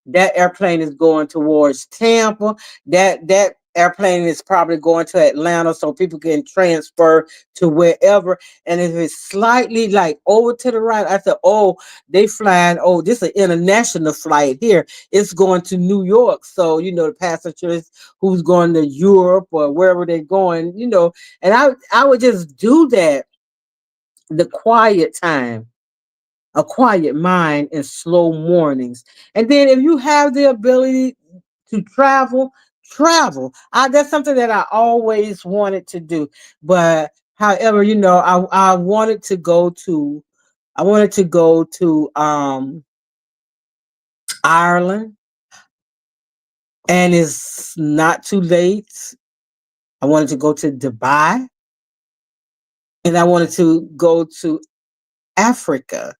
that airplane is going towards Tampa. That airplane is probably going to Atlanta, so people can transfer to wherever. And if it's slightly like over to the right, I said, oh, they flying. Oh, this is an international flight here. It's going to New York. So, the passengers who's going to Europe or wherever they're going, and I would just do that, the quiet time, a quiet mind, and slow mornings. And then if you have the ability to travel, travel. That's something that I always wanted to do. But however, I wanted to go to Ireland, and it's not too late. I wanted to go to Dubai, and I wanted to go to Africa.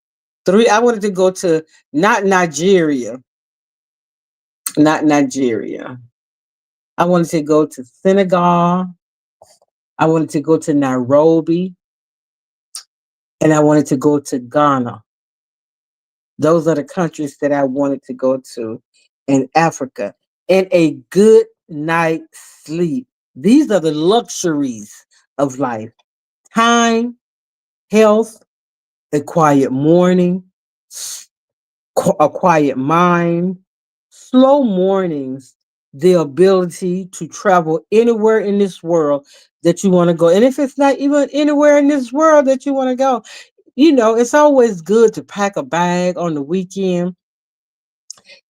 I wanted to go to not Nigeria, not Nigeria. I wanted to go to Senegal. I wanted to go to Nairobi, and I wanted to go to Ghana. Those are the countries that I wanted to go to in Africa. And a good night's sleep. These are the luxuries of life: time, health, a quiet morning, a quiet mind, slow mornings, the ability to travel anywhere in this world that you want to go. And if it's not even anywhere in this world that you want to go, it's always good to pack a bag on the weekend.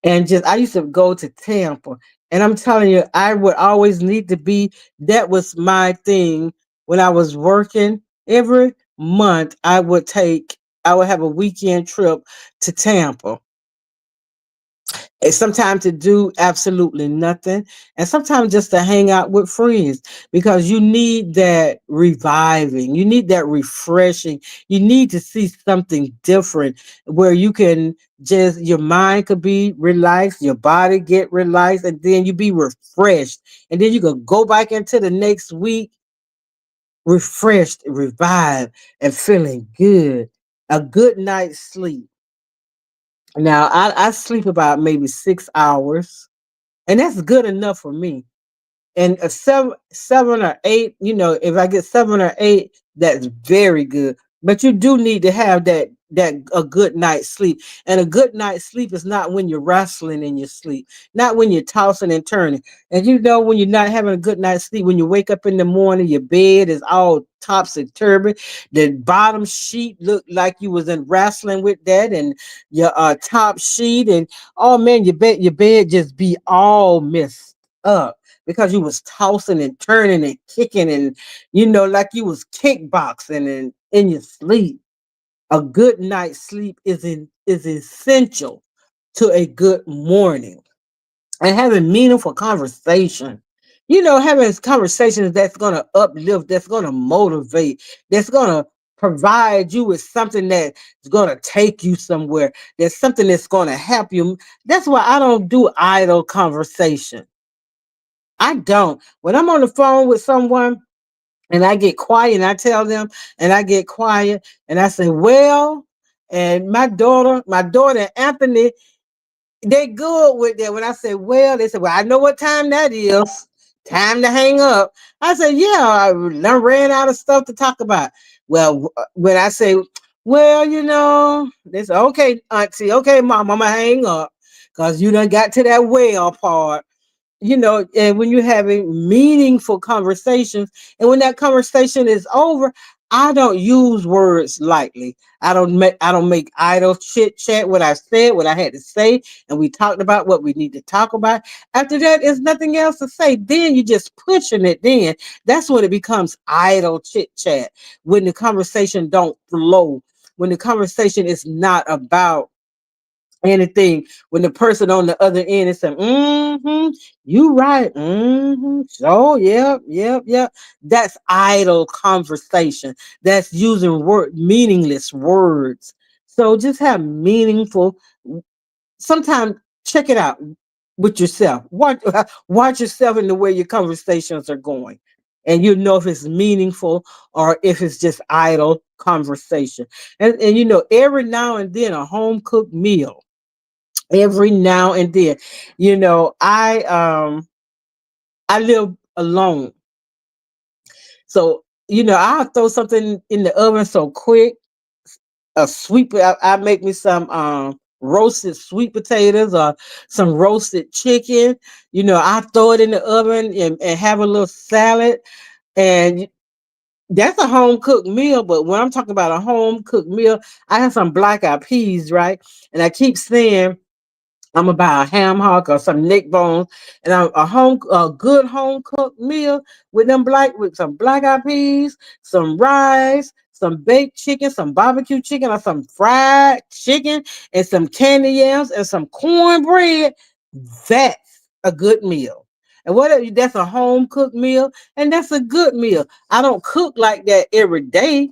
And just, I used to go to Tampa, and I'm telling you, I would always need to be, that was my thing when I was working. Every month, I would have a weekend trip to Tampa. And sometimes to do absolutely nothing, and sometimes just to hang out with friends, because you need that reviving, you need that refreshing, you need to see something different where you can just, your mind could be relaxed, your body get relaxed, and then you be refreshed. And then you could go back into the next week refreshed, revived, and feeling good. A good night's sleep. Now, I sleep about maybe 6 hours, and that's good enough for me. And a seven or eight, if I get 7 or 8, that's very good. But you do need to have that a good night's sleep. And a good night's sleep is not when you're wrestling in your sleep, not when you're tossing and turning. And when you're not having a good night's sleep, when you wake up in the morning, your bed is all topsy turvy. The bottom sheet look like you was in wrestling with that, and your top sheet, and oh man, your bed just be all messed up because you was tossing and turning and kicking, and like you was kickboxing and in your sleep. A good night's sleep is essential to a good morning. And having meaningful conversation. Having conversations that's gonna uplift, that's gonna motivate, that's gonna provide you with something that's gonna take you somewhere. There's something that's gonna help you. That's why I don't do idle conversation. I don't. When I'm on the phone with someone and I get quiet, and I tell them, and I get quiet, and I say, well, and my daughter Anthony, they good with that. When I say, well, they say, well, I know what time that is. Time to hang up. I say, yeah, I done ran out of stuff to talk about. Well, when I say, well, they say, okay, auntie, okay, mom, I'm gonna hang up because you done got to that well part. And when you're having meaningful conversations, and when that conversation is over, I don't use words lightly. I don't make idle chit chat. What I said, what I had to say, and we talked about what we need to talk about. After that, there's nothing else to say. Then you're just pushing it. Then that's when it becomes idle chit chat. When the conversation don't flow, when the conversation is not about anything when the person on the other end is saying, mm-hmm, you right, mm-hmm, so yep, yep, yep. That's idle conversation. That's using meaningless words. So just have meaningful. Sometimes check it out with yourself. Watch yourself in the way your conversations are going, and you know if it's meaningful or if it's just idle conversation. And you know, every now and then a home cooked meal, every now and then. You know, I live alone. So, you know, I'll throw something in the oven so quick. A sweet I make me some roasted sweet potatoes or some roasted chicken. You know, I throw it in the oven and have a little salad. And that's a home cooked meal, but when I'm talking about a home cooked meal, I have some black eyed peas, right? And I keep saying I'm gonna buy a ham hock or some neck bones, and a good home cooked meal with some black eyed peas, some rice, some baked chicken, some barbecue chicken, or some fried chicken, and some candy yams and some cornbread. That's a good meal. And whatever that's a home cooked meal, and that's a good meal. I don't cook like that every day,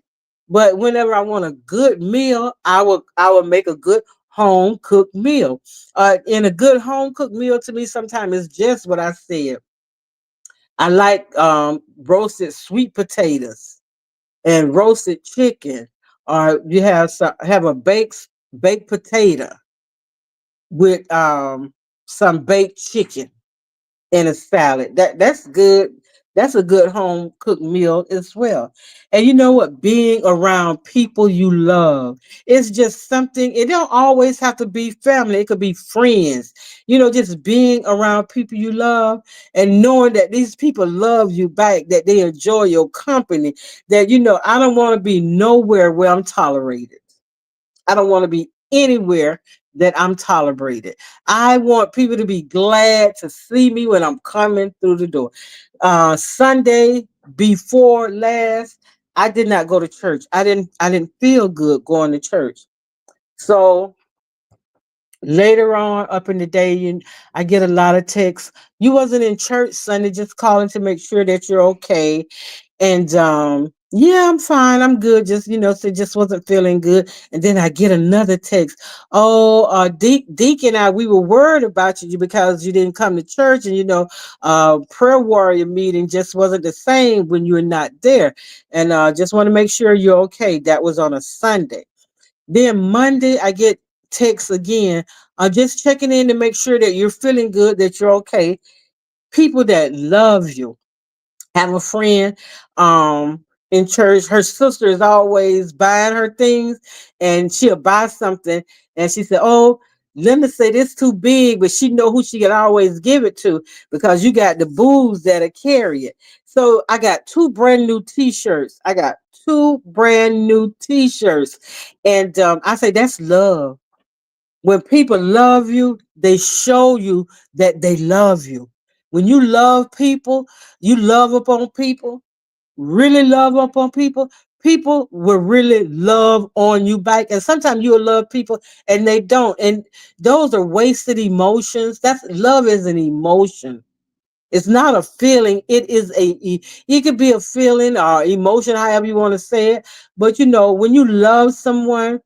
but whenever I want a good meal, I will make a good home cooked meal. And a good home cooked meal to me sometimes is just what I said. I like roasted sweet potatoes and roasted chicken, or you have a baked potato with some baked chicken and a salad. That's good. That's a good home cooked meal as well. And you know what? Being around people you love, it's just something. It don't always have to be family. It could be friends. You know, just being around people you love and knowing that these people love you back, that they enjoy your company. That you know, I don't want to be nowhere where I'm tolerated. I don't want to be anywhere that I'm tolerated. I want people to be glad to see me when I'm coming through the door. Sunday before last, I did not go to church. I didn't feel good going to church. So later on up in the day, I get a lot of texts. You wasn't in church Sunday, just calling to make sure that you're okay. And yeah, I'm fine. I'm good. Just so just wasn't feeling good. And then I get another text. Oh, Deacon, we were worried about you because you didn't come to church, and prayer warrior meeting just wasn't the same when you were not there. And just want to make sure you're okay. That was on a Sunday. Then Monday, I get texts again. Just checking in to make sure that you're feeling good, that you're okay. People that love you, have a friend in church. Her sister is always buying her things, and she'll buy something, and she said, "Oh, Linda said it's too big," but she know who she can always give it to because you got the booze that'll carry it. So I got two brand new T-shirts. I got two brand new T-shirts, and I say that's love. When people love you, they show you that they love you. When you love people, you love upon people, really love upon people, people will really love on you back. And sometimes you'll love people and they don't. And those are wasted emotions. That's love is an emotion. It's not a feeling. It could be a feeling or emotion, however you want to say it. But when you love someone,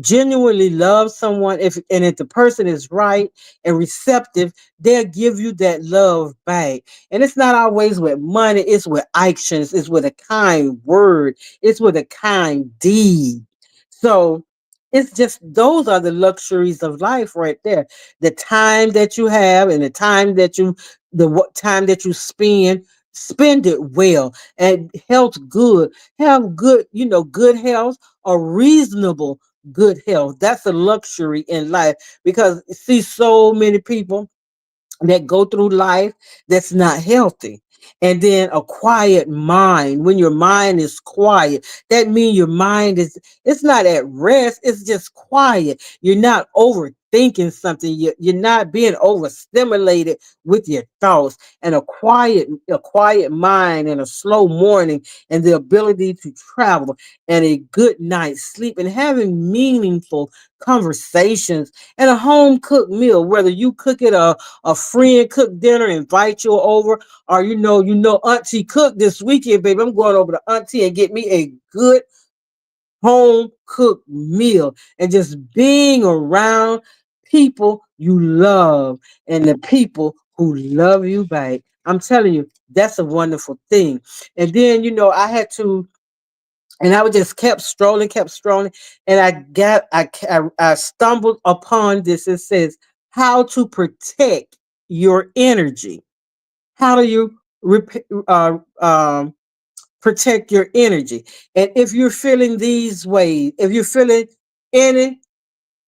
genuinely love someone, if the person is right and receptive, they'll give you that love back. And it's not always with money, it's with actions, it's with a kind word, it's with a kind deed. So it's just those are the luxuries of life right there. The time that you have and the time that time that you spend it well, and health good. Have good, good health or reasonable good health. That's a luxury in life because you see so many people that go through life that's not healthy. And then a quiet mind. When your mind is quiet, that means your mind it's not at rest, it's just quiet. You're not overthinking. thinking something. You're not being overstimulated with your thoughts. And a quiet mind and a slow morning and the ability to travel and a good night's sleep and having meaningful conversations and a home cooked meal, whether you cook it a friend cook dinner, invite you over, or auntie cook this weekend, baby. I'm going over to auntie and get me a good home cooked meal and just being around people you love and the people who love you back. I'm telling you, that's a wonderful thing. And then, I had to, and I would just kept strolling, and I stumbled upon this. It says how to protect your energy. How do you protect your energy? And if you're feeling these ways, if you're feeling any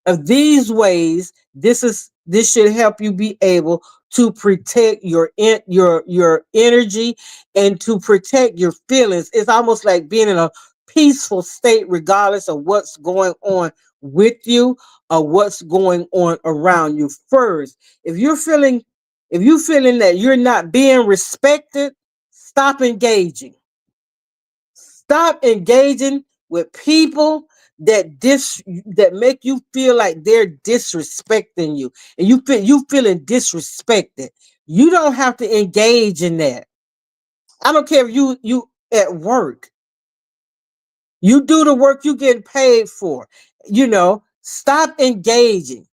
of these ways, this should help you be able to protect your energy and to protect your feelings. It's almost like being in a peaceful state regardless of what's going on with you or what's going on around you. First, if you're feeling that you're not being respected, stop engaging. Stop engaging with people that make you feel like they're disrespecting you, and you feeling disrespected. You don't have to engage in that. I don't care if you at work. You do the work you getting paid for. Stop engaging.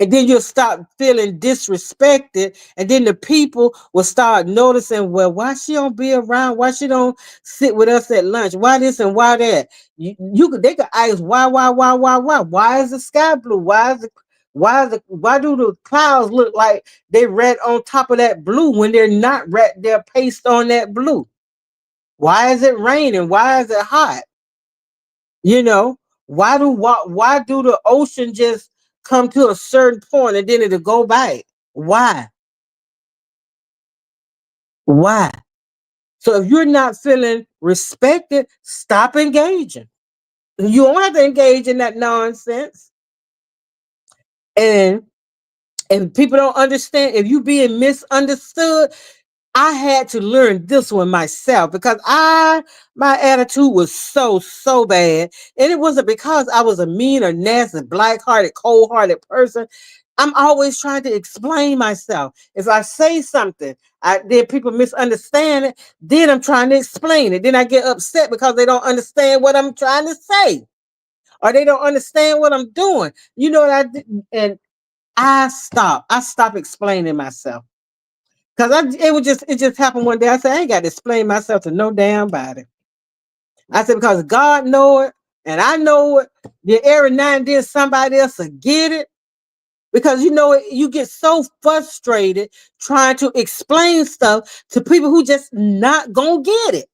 And then you'll stop feeling disrespected, and then the people will start noticing, well, why she don't be around, why she don't sit with us at lunch, why this and why that. They could ask why is the sky blue, why do the clouds look like they red on top of that blue when they're not red, they're pasted on that blue. Why is it raining, why is it hot? You know, why do the ocean just come to a certain point and then it'll go back? Why? Why? So if you're not feeling respected, stop engaging. You don't have to engage in that nonsense. And if people don't understand, if you being misunderstood, I had to learn this one myself because my attitude was so bad. And it wasn't because I was a mean or nasty, black-hearted, cold-hearted person. I'm always trying to explain myself. If I say something, then people misunderstand it, then I'm trying to explain it. Then I get upset because they don't understand what I'm trying to say. Or they don't understand what I'm doing. You know what I did? And I stopped explaining myself. It just happened one day. I said, I ain't got to explain myself to no damn body. I said, because God know it and I know it. Then every now and then somebody else will get it. Because you get so frustrated trying to explain stuff to people who just not gonna get it.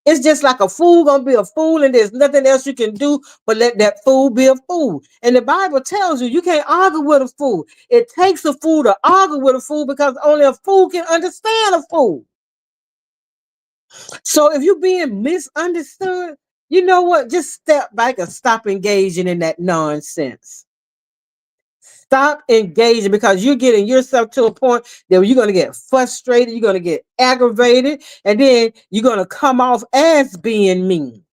It's just like a fool gonna be a fool, and there's nothing else you can do but let that fool be a fool. And the Bible tells you can't argue with a fool. It takes a fool to argue with a fool because only a fool can understand a fool. So if you're being misunderstood, you know what? Just step back and stop engaging in that nonsense. Stop engaging because you're getting yourself to a point that you're going to get frustrated, you're going to get aggravated, and then you're going to come off as being mean.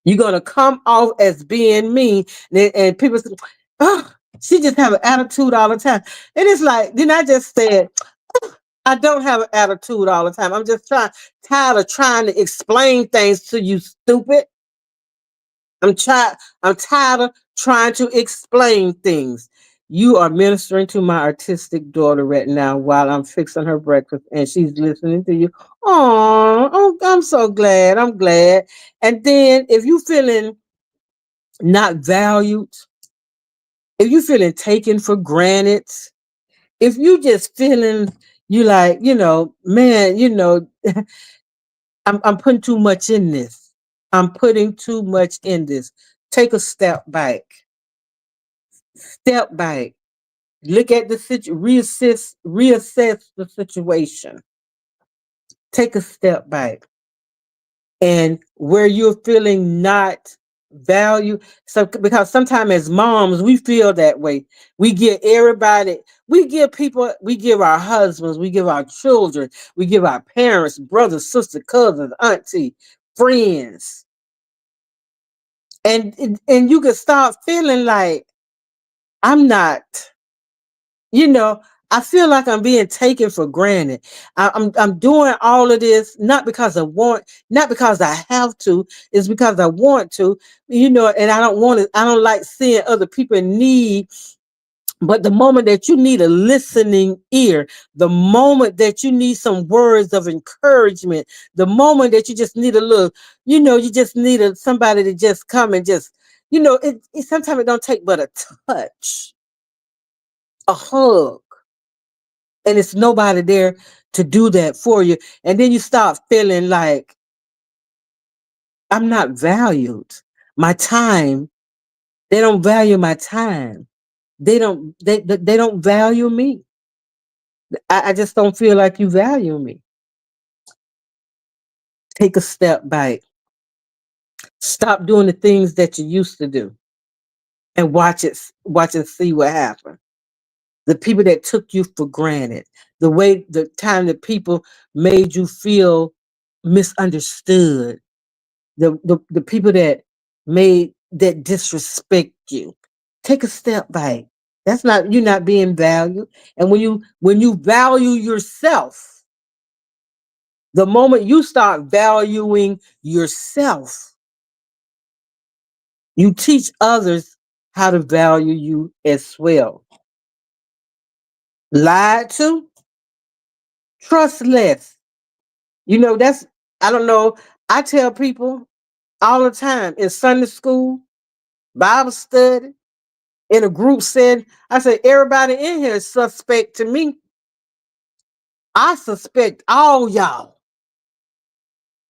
You're going to come off as being mean. And people say, oh, she just have an attitude all the time. And it's like, then I just said, I don't have an attitude all the time. I'm just tired of trying to explain things to you, stupid. I'm tired of trying to explain things. You are ministering to my artistic daughter right now while I'm fixing her breakfast, and she's listening to you. Oh, I'm so glad. I'm glad. And then if you feeling not valued, if you feeling taken for granted, if you just feeling you like, man, I'm putting too much in this. I'm putting too much in this. Take a step back. Step back. Look at the reassess the situation. Take a step back. And where you're feeling not value. So because sometimes as moms, we feel that way. We give everybody, we give people, we give our husbands, we give our children, we give our parents, brothers, sisters, cousins, auntie, friends. And you can start feeling like I'm not, you know, I feel like I'm being taken for granted. I'm doing all of this not because I want, not because I have to. It's because I want to, and I don't want to. I don't like seeing other people in need. But the moment that you need a listening ear, the moment that you need some words of encouragement, the moment that you just need a little, you just need somebody to just come and just, sometimes it don't take but a touch, a hug, and it's nobody there to do that for you. And then you start feeling like I'm not valued. My time, they don't value my time. They don't value me. I just don't feel like you value me. Take a step back. Stop doing the things that you used to do and watch and see what happens. The people that took you for granted, the time that people made you feel misunderstood, the people that disrespect you. Take a step back. That's not you not being valued. And when you value yourself, the moment you start valuing yourself, you teach others how to value you as well. Lied to, trust less. That's, I don't know. I tell people all the time in Sunday school, Bible study, in a group setting, I say, everybody in here is suspect to me. I suspect all y'all.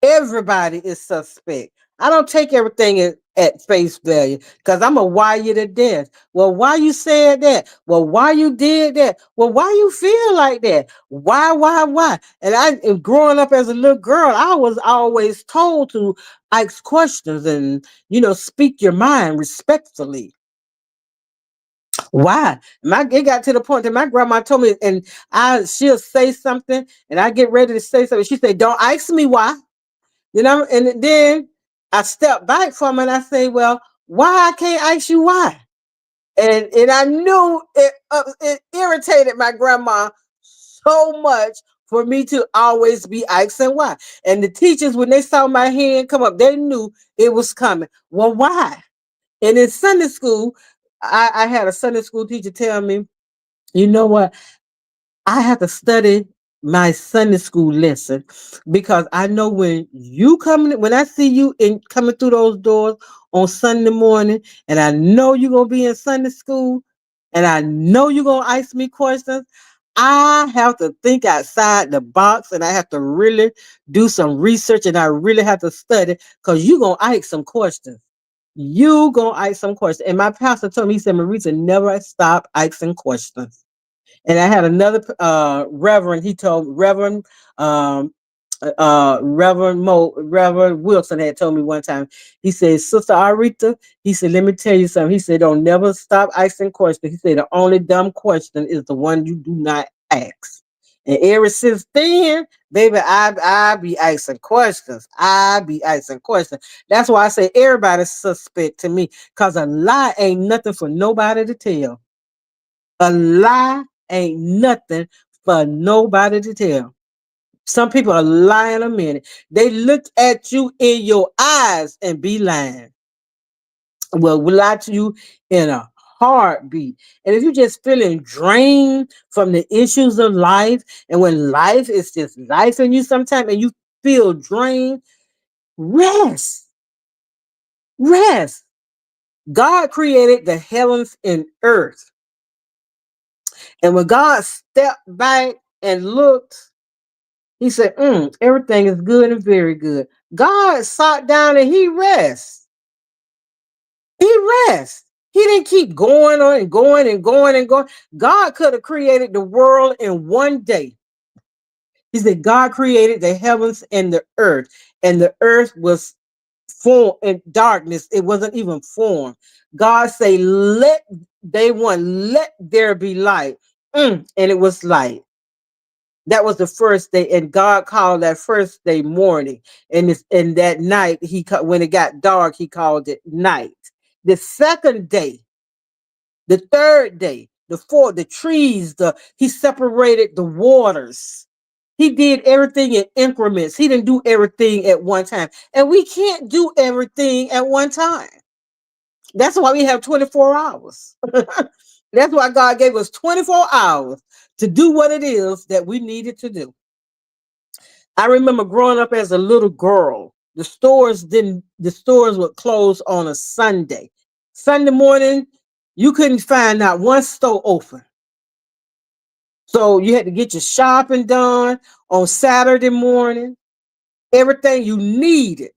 Everybody is suspect. I don't take everything at face value because I'm going to wire you to death. Well, why you said that? Well, why you did that? Well, why you feel like that? Why? And growing up as a little girl, I was always told to ask questions and, speak your mind respectfully. Why? It got to the point that my grandma told me, and she'll say something, and I get ready to say something. She said, "Don't ask me why." And then I step back from it and I say, well, why I can't ask you why? And I knew it irritated my grandma so much for me to always be asking why. And the teachers, when they saw my hand come up, they knew it was coming. Well, why? And in Sunday school, I had a Sunday school teacher tell me, you know what? I have to study my Sunday school lesson because I know when I see you in coming through those doors on Sunday morning, and I know you're gonna be in Sunday school, and I know you're gonna ask me questions. I have to think outside the box, and I have to really do some research, and I really have to study because you're gonna ask some questions. You gonna ask some questions. And my pastor told me, he said, Marisa, never stop asking questions. And I had another reverend. He told um, Reverend Wilson had told me one time. He said, Sister Arita, he said, let me tell you something. He said, don't never stop asking questions. He said, the only dumb question is the one you do not ask. And ever since then, baby, I be asking questions. I be asking questions. That's why I say everybody's suspect to me, because a lie ain't nothing for nobody to tell. A lie ain't nothing for nobody to tell. Some people are lying a minute. They look at you in your eyes and be lying. Well, we lie to you in a heartbeat. And if you're just feeling drained from the issues of life, and when life is just life in you sometimes and you feel drained, rest. Rest. God created the heavens and earth. And when God stepped back and looked, he said, everything is good and very good. God sat down and he rests. He rests. He didn't keep going on and going and going and going. God could have created the world in one day. He said God created the heavens and the earth was form in darkness. It wasn't even formed. God say, let day one, let there be light. And it was light. That was the first day, and God called that first day morning. And it's in that night, when it got dark, he called it night. The second day, the third day, the fourth, the trees, he separated the waters. He did everything in increments. He didn't do everything at one time. And we can't do everything at one time. That's why we have 24 hours. That's why God gave us 24 hours to do what it is that we needed to do. I remember growing up as a little girl, the stores would close on a Sunday. Sunday morning, you couldn't find not one store open. So you had to get your shopping done on Saturday morning. Everything you needed,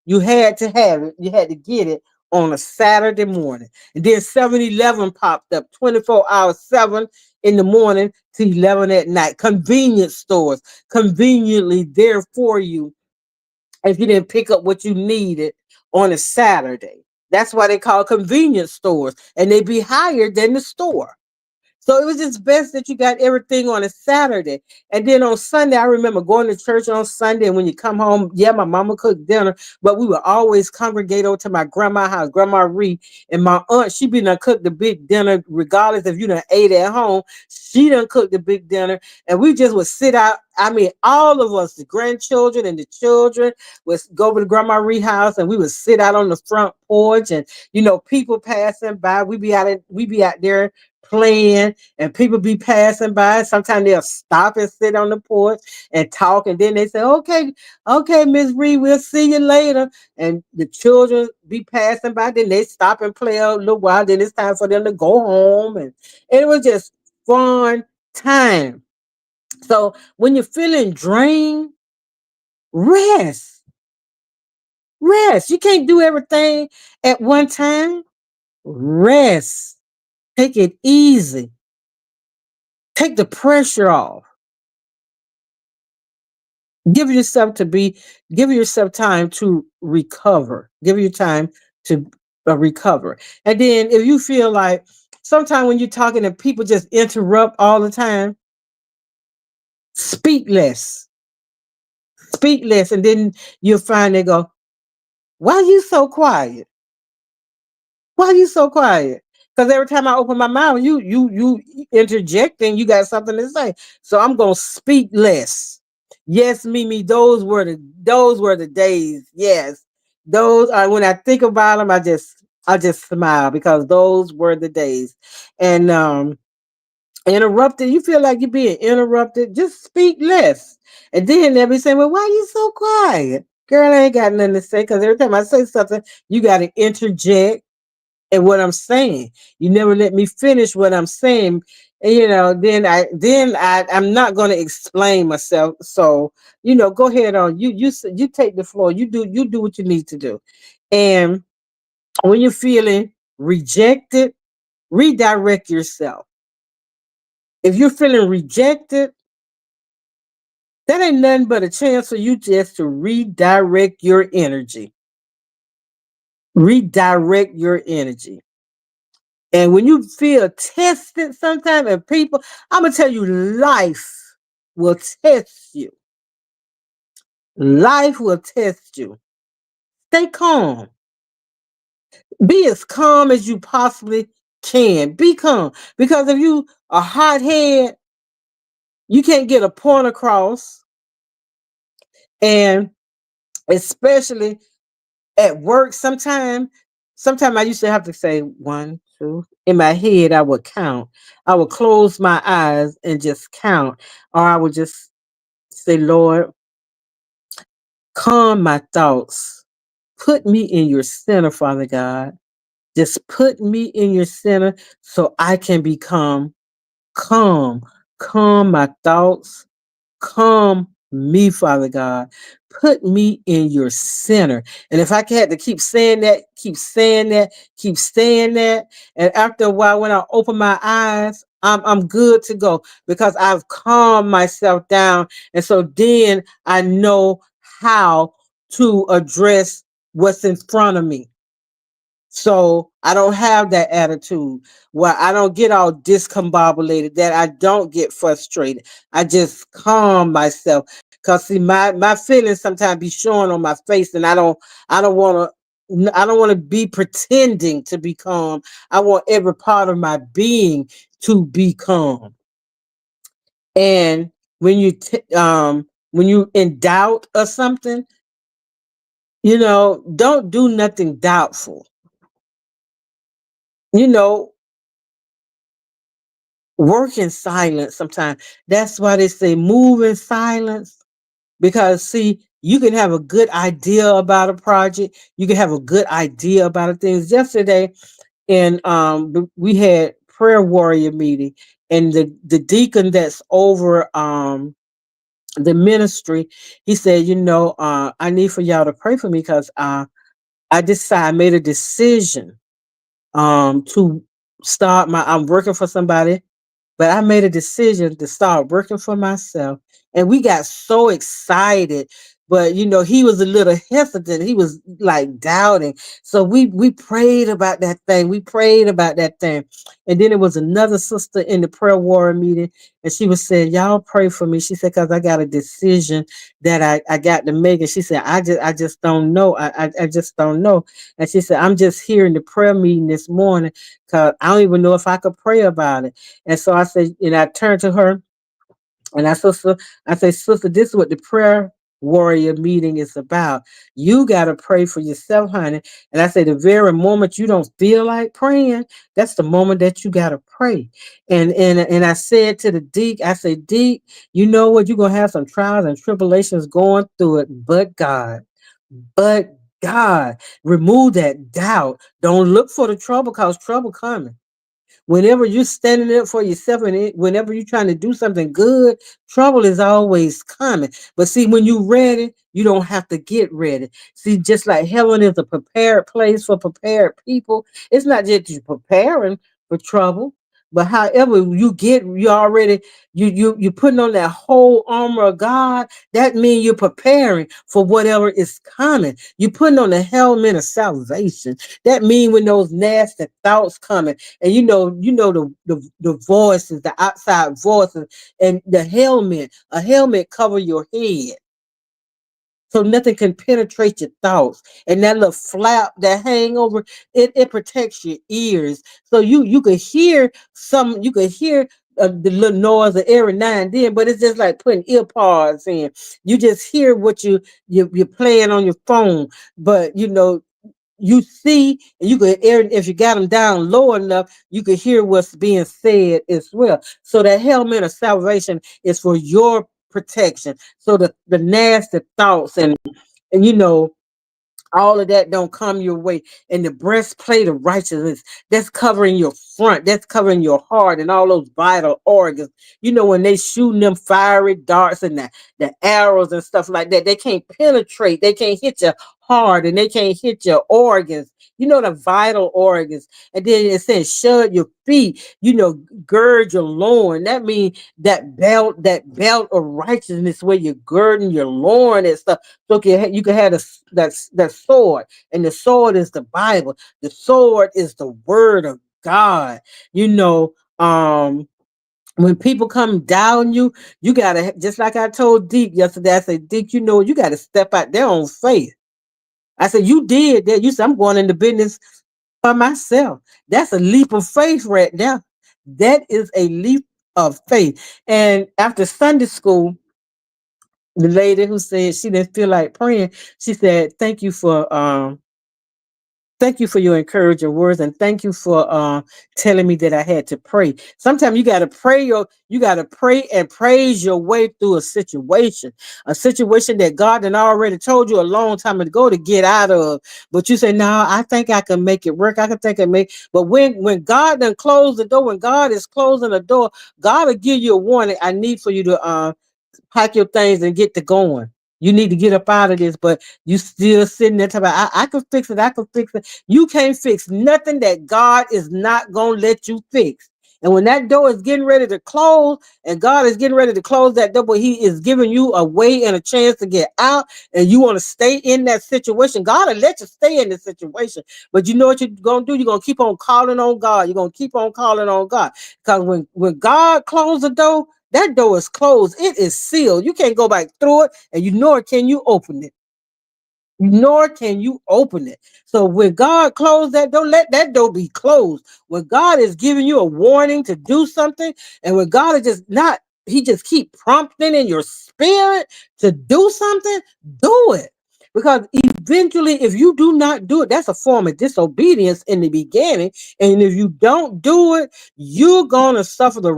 you had to have it. You had to get it on a Saturday morning. And then 7-Eleven popped up 24 hours, 7 in the morning to 11 at night. Convenience stores, conveniently there for you if you didn't pick up what you needed on a Saturday. That's why they call convenience stores, and they be higher than the store. So it was just best that you got everything on a Saturday. And then on Sunday, I remember going to church on Sunday. And when you come home, yeah, my mama cooked dinner, but we would always congregate over to my grandma's house, Grandma Ree. And my aunt, she be done cook the big dinner, regardless if you done ate at home. She done cook the big dinner. And we just would sit out. I mean, all of us, the grandchildren and the children, would go over to Grandma Ree house, and we would sit out on the front porch. And, people passing by, we be out there playing, and people be passing by. Sometimes they'll stop and sit on the porch and talk, and then they say, okay, Miss Reed, we'll see you later. And the children be passing by, then they stop and play a little while, then it's time for them to go home. And it was just fun time. So when you're feeling drained, rest. You can't do everything at one time. Rest. Take it easy. Take the pressure off. Give yourself give yourself time to recover. Give your time to recover. And then if you feel like sometimes when you're talking to people just interrupt all the time, speak less. Speak less. And then you'll find they go, why are you so quiet? Why are you so quiet? Because every time I open my mouth, you interjecting, you got something to say. So I'm gonna speak less. Yes, Mimi, those were the days. Yes. Those are when I think about them, I just smile because those were the days. And interrupted, you feel like you're being interrupted, just speak less. And then they'll be saying, well, why are you so quiet? Girl, I ain't got nothing to say, because every time I say something, you got to interject and what I'm saying. You never let me finish what I'm saying. And, I'm not going to explain myself. So, go ahead on. You take the floor. You do what you need to do. And when you're feeling rejected, redirect yourself. If you're feeling rejected, that ain't nothing but a chance for you just to redirect your energy. Redirect your energy. And when you feel tested sometimes, and people, I'm going to tell you, life will test you. Life will test you. Stay calm. Be as calm as you possibly can. Be calm. Because if you are hot head, you can't get a point across. And especially at work, sometimes I used to have to say 1, 2. In my head, I would count. I would close my eyes and just count. Or I would just say, Lord, calm my thoughts. Put me in your center, Father God. Just put me in your center so I can become calm. Calm my thoughts. Calm me, Father God. Put me in your center. And if I had to keep saying that, keep saying that, keep saying that, and after a while, when I open my eyes, I'm good to go because I've calmed myself down. And so then I know how to address what's in front of me. So I don't have that attitude where I don't get all discombobulated, that I don't get frustrated. I just calm myself. Cause see, my feelings sometimes be showing on my face, and I don't want to be pretending to be calm. I want every part of my being to be calm. And when you in doubt or something, don't do nothing doubtful. You know, work in silence sometimes. That's why they say move in silence. Because see, you can have a good idea about a project. You can have a good idea about a things. Yesterday, and we had prayer warrior meeting, and the deacon that's over the ministry, he said, I need for y'all to pray for me because I made a decision to start I'm working for somebody, but I made a decision to start working for myself. And we got so excited. But he was a little hesitant. He was like doubting. So we prayed about that thing. We prayed about that thing. And then there was another sister in the prayer war meeting, and she was saying, y'all pray for me. She said, because I got a decision that I got to make. And she said, I just don't know. I just don't know. And she said, I'm just here in the prayer meeting this morning because I don't even know if I could pray about it. And so I said, and I turned to her and I say, sister, this is what the prayer warrior meeting is about. You got to pray for yourself, honey. And I say, the very moment you don't feel like praying, that's the moment that you got to pray. And I said to the Deke, I say, Deke, you know what? You're going to have some trials and tribulations going through it, but God, remove that doubt. Don't look for the trouble because trouble coming. Whenever you're standing up for yourself and whenever you're trying to do something good, trouble is always coming. But see, when you're ready, you don't have to get ready. See, just like heaven is a prepared place for prepared people, it's not just you preparing for trouble. But however you already you putting on that whole armor of God. That means you're preparing for whatever is coming. You're putting on the helmet of salvation. That means when those nasty thoughts coming, and the voices, the outside voices, and the helmet. A helmet cover your head, so nothing can penetrate your thoughts. And that little flap that hang over it protects your ears, so you could hear the little noise every now and then, but it's just like putting ear pods in. You just hear what you're playing on your phone, but you see, and you could air if you got them down low enough, you could hear what's being said as well. So that helmet of salvation is for your protection. So the nasty thoughts and all of that don't come your way. And the breastplate of righteousness, that's covering your front, that's covering your heart and all those vital organs. When they shooting them fiery darts and the arrows and stuff like that, they can't penetrate, they can't hit your heart and they can't hit your organs. The vital organs. And then it says, shut your feet, gird your loin. That means that belt of righteousness where you're girding your loin and stuff. So you can have that sword, and the sword is the Bible. The sword is the word of God. You know, when people come down you gotta, just like I told Deke yesterday. I said, Deke, you gotta step out there on faith. I said, you did that. You said, I'm going into business for myself. That's a leap of faith right now. That is a leap of faith. And after Sunday school, the lady who said she didn't feel like praying, she said, thank you for your encouraging words, and thank you for telling me that I had to pray. Sometimes you gotta pray and praise your way through a situation that God had already told you a long time ago to get out of. But you say, no, I think I can make it work. I can think I make. But when God done closed the door, when God is closing the door, God will give you a warning. I need for you to pack your things and get to going. You need to get up out of this, but you still sitting there talking about, I can fix it. I can fix it. You can't fix nothing that God is not going to let you fix. And when that door is getting ready to close, and God is getting ready to close that door, but He is giving you a way and a chance to get out, and you want to stay in that situation, God will let you stay in the situation. But you know what you're gonna do? You're gonna keep on calling on God. You're gonna keep on calling on God. Because when God closed the door, that door is closed. It is sealed. You can't go back through it, and you nor can you open it. Nor can you open it. So when God closed that door, let that door be closed. When God is giving you a warning to do something, and when God is just not, He just keep prompting in your spirit to do something, do it. Because eventually, if you do not do it, that's a form of disobedience in the beginning. And if you don't do it, you're gonna suffer the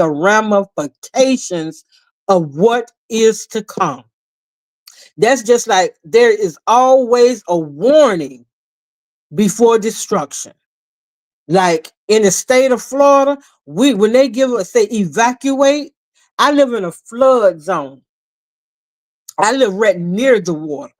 ramifications of what is to come. That's just like there is always a warning before destruction. Like in the state of Florida, when they give us say evacuate, I live in a flood zone. I live right near the water.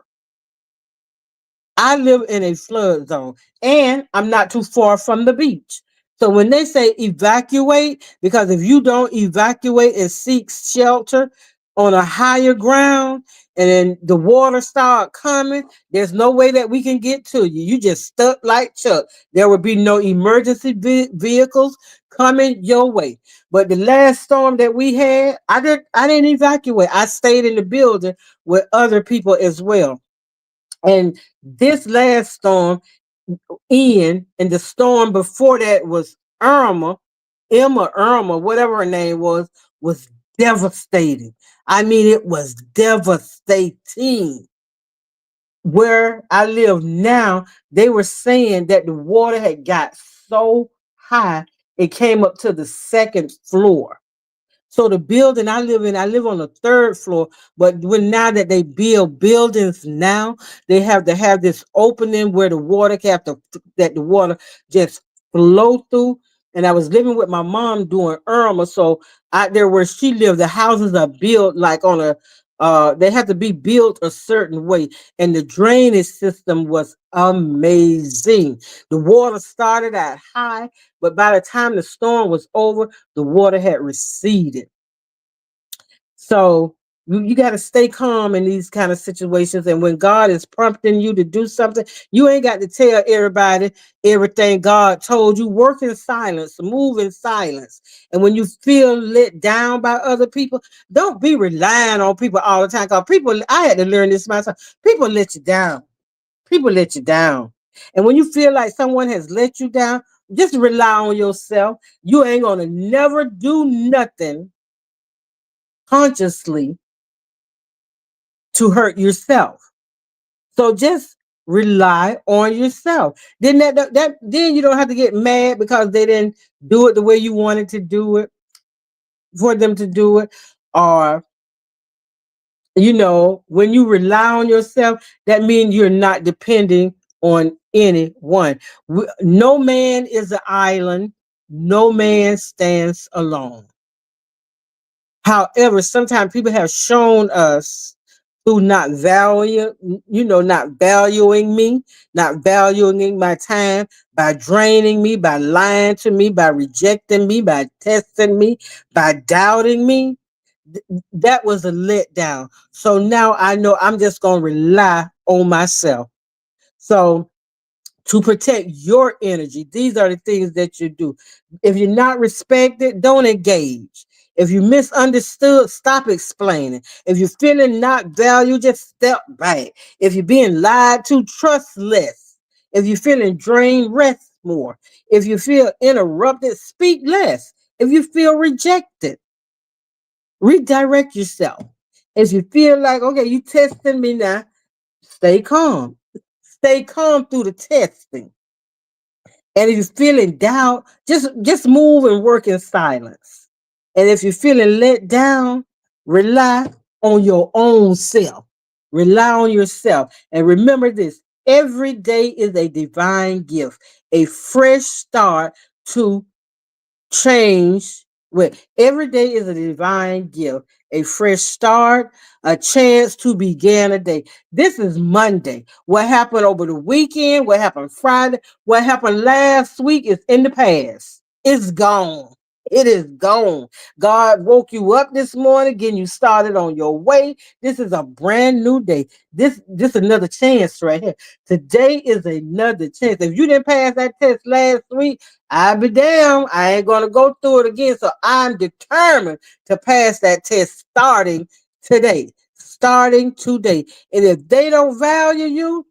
I live in a flood zone and I'm not too far from the beach. So when they say evacuate, because if you don't evacuate and seek shelter on a higher ground and then the water start coming, there's no way that we can get to you. You just stuck like Chuck. There would be no emergency vehicles coming your way. But the last storm that we had, I didn't evacuate. I stayed in the building with other people as well. And this last storm, Ian, and the storm before that was Irma, whatever her name was devastating. I mean, it was devastating. Where I live now, they were saying that the water had got so high, it came up to the second floor. So the building I live in, I live on the third floor. But when now that they build buildings now, they have to have this opening where the water cap that the water just flow through. And I was living with my mom doing Irma, so out there where she lived, the houses are built like on a they have to be built a certain way, and the drainage system was amazing. The water started at high, but by the time the storm was over, the water had receded. So you got to stay calm in these kind of situations. And when God is prompting you to do something, you ain't got to tell everybody everything God told you. Work in silence, move in silence. And when you feel let down by other people, don't be relying on people all the time. Because people, I had to learn this myself. People let you down. People let you down. And when you feel like someone has let you down, just rely on yourself. You ain't gonna never do nothing consciously to hurt yourself. So just rely on yourself. Then then you don't have to get mad because they didn't do it the way you wanted to do it for them to do it. Or when you rely on yourself, that means you're not depending on anyone. No man is an island. No man stands alone. However, sometimes people have shown us through not valuing me, not valuing my time, by draining me, by lying to me, by rejecting me, by testing me, by doubting me. That was a letdown. So now I know I'm just going to rely on myself. So to protect your energy, these are the things that you do. If you're not respected, don't engage. If you misunderstood, stop explaining. If you're feeling not valued, just step back. If you're being lied to, trust less. If you're feeling drained, rest more. If you feel interrupted, speak less. If you feel rejected, redirect yourself. If you feel like, okay, you testing me now, stay calm. Stay calm through the testing. And if you're feeling doubt, just move and work in silence. And if you're feeling let down, rely on your own self. Rely on yourself. And remember this, every day is a divine gift, a fresh start to change. With every day is a divine gift, a fresh start, a chance to begin a day. This is Monday. What happened over the weekend, what happened Friday, what happened last week is in the past. It's gone. It is gone. God woke you up this morning, getting you started on your way. This is a brand new day. This another chance right here. Today is another chance. If you didn't pass that test last week, I'll be damn. I ain't gonna go through it again. So I'm determined to pass that test starting today. Starting today. And if they don't value you,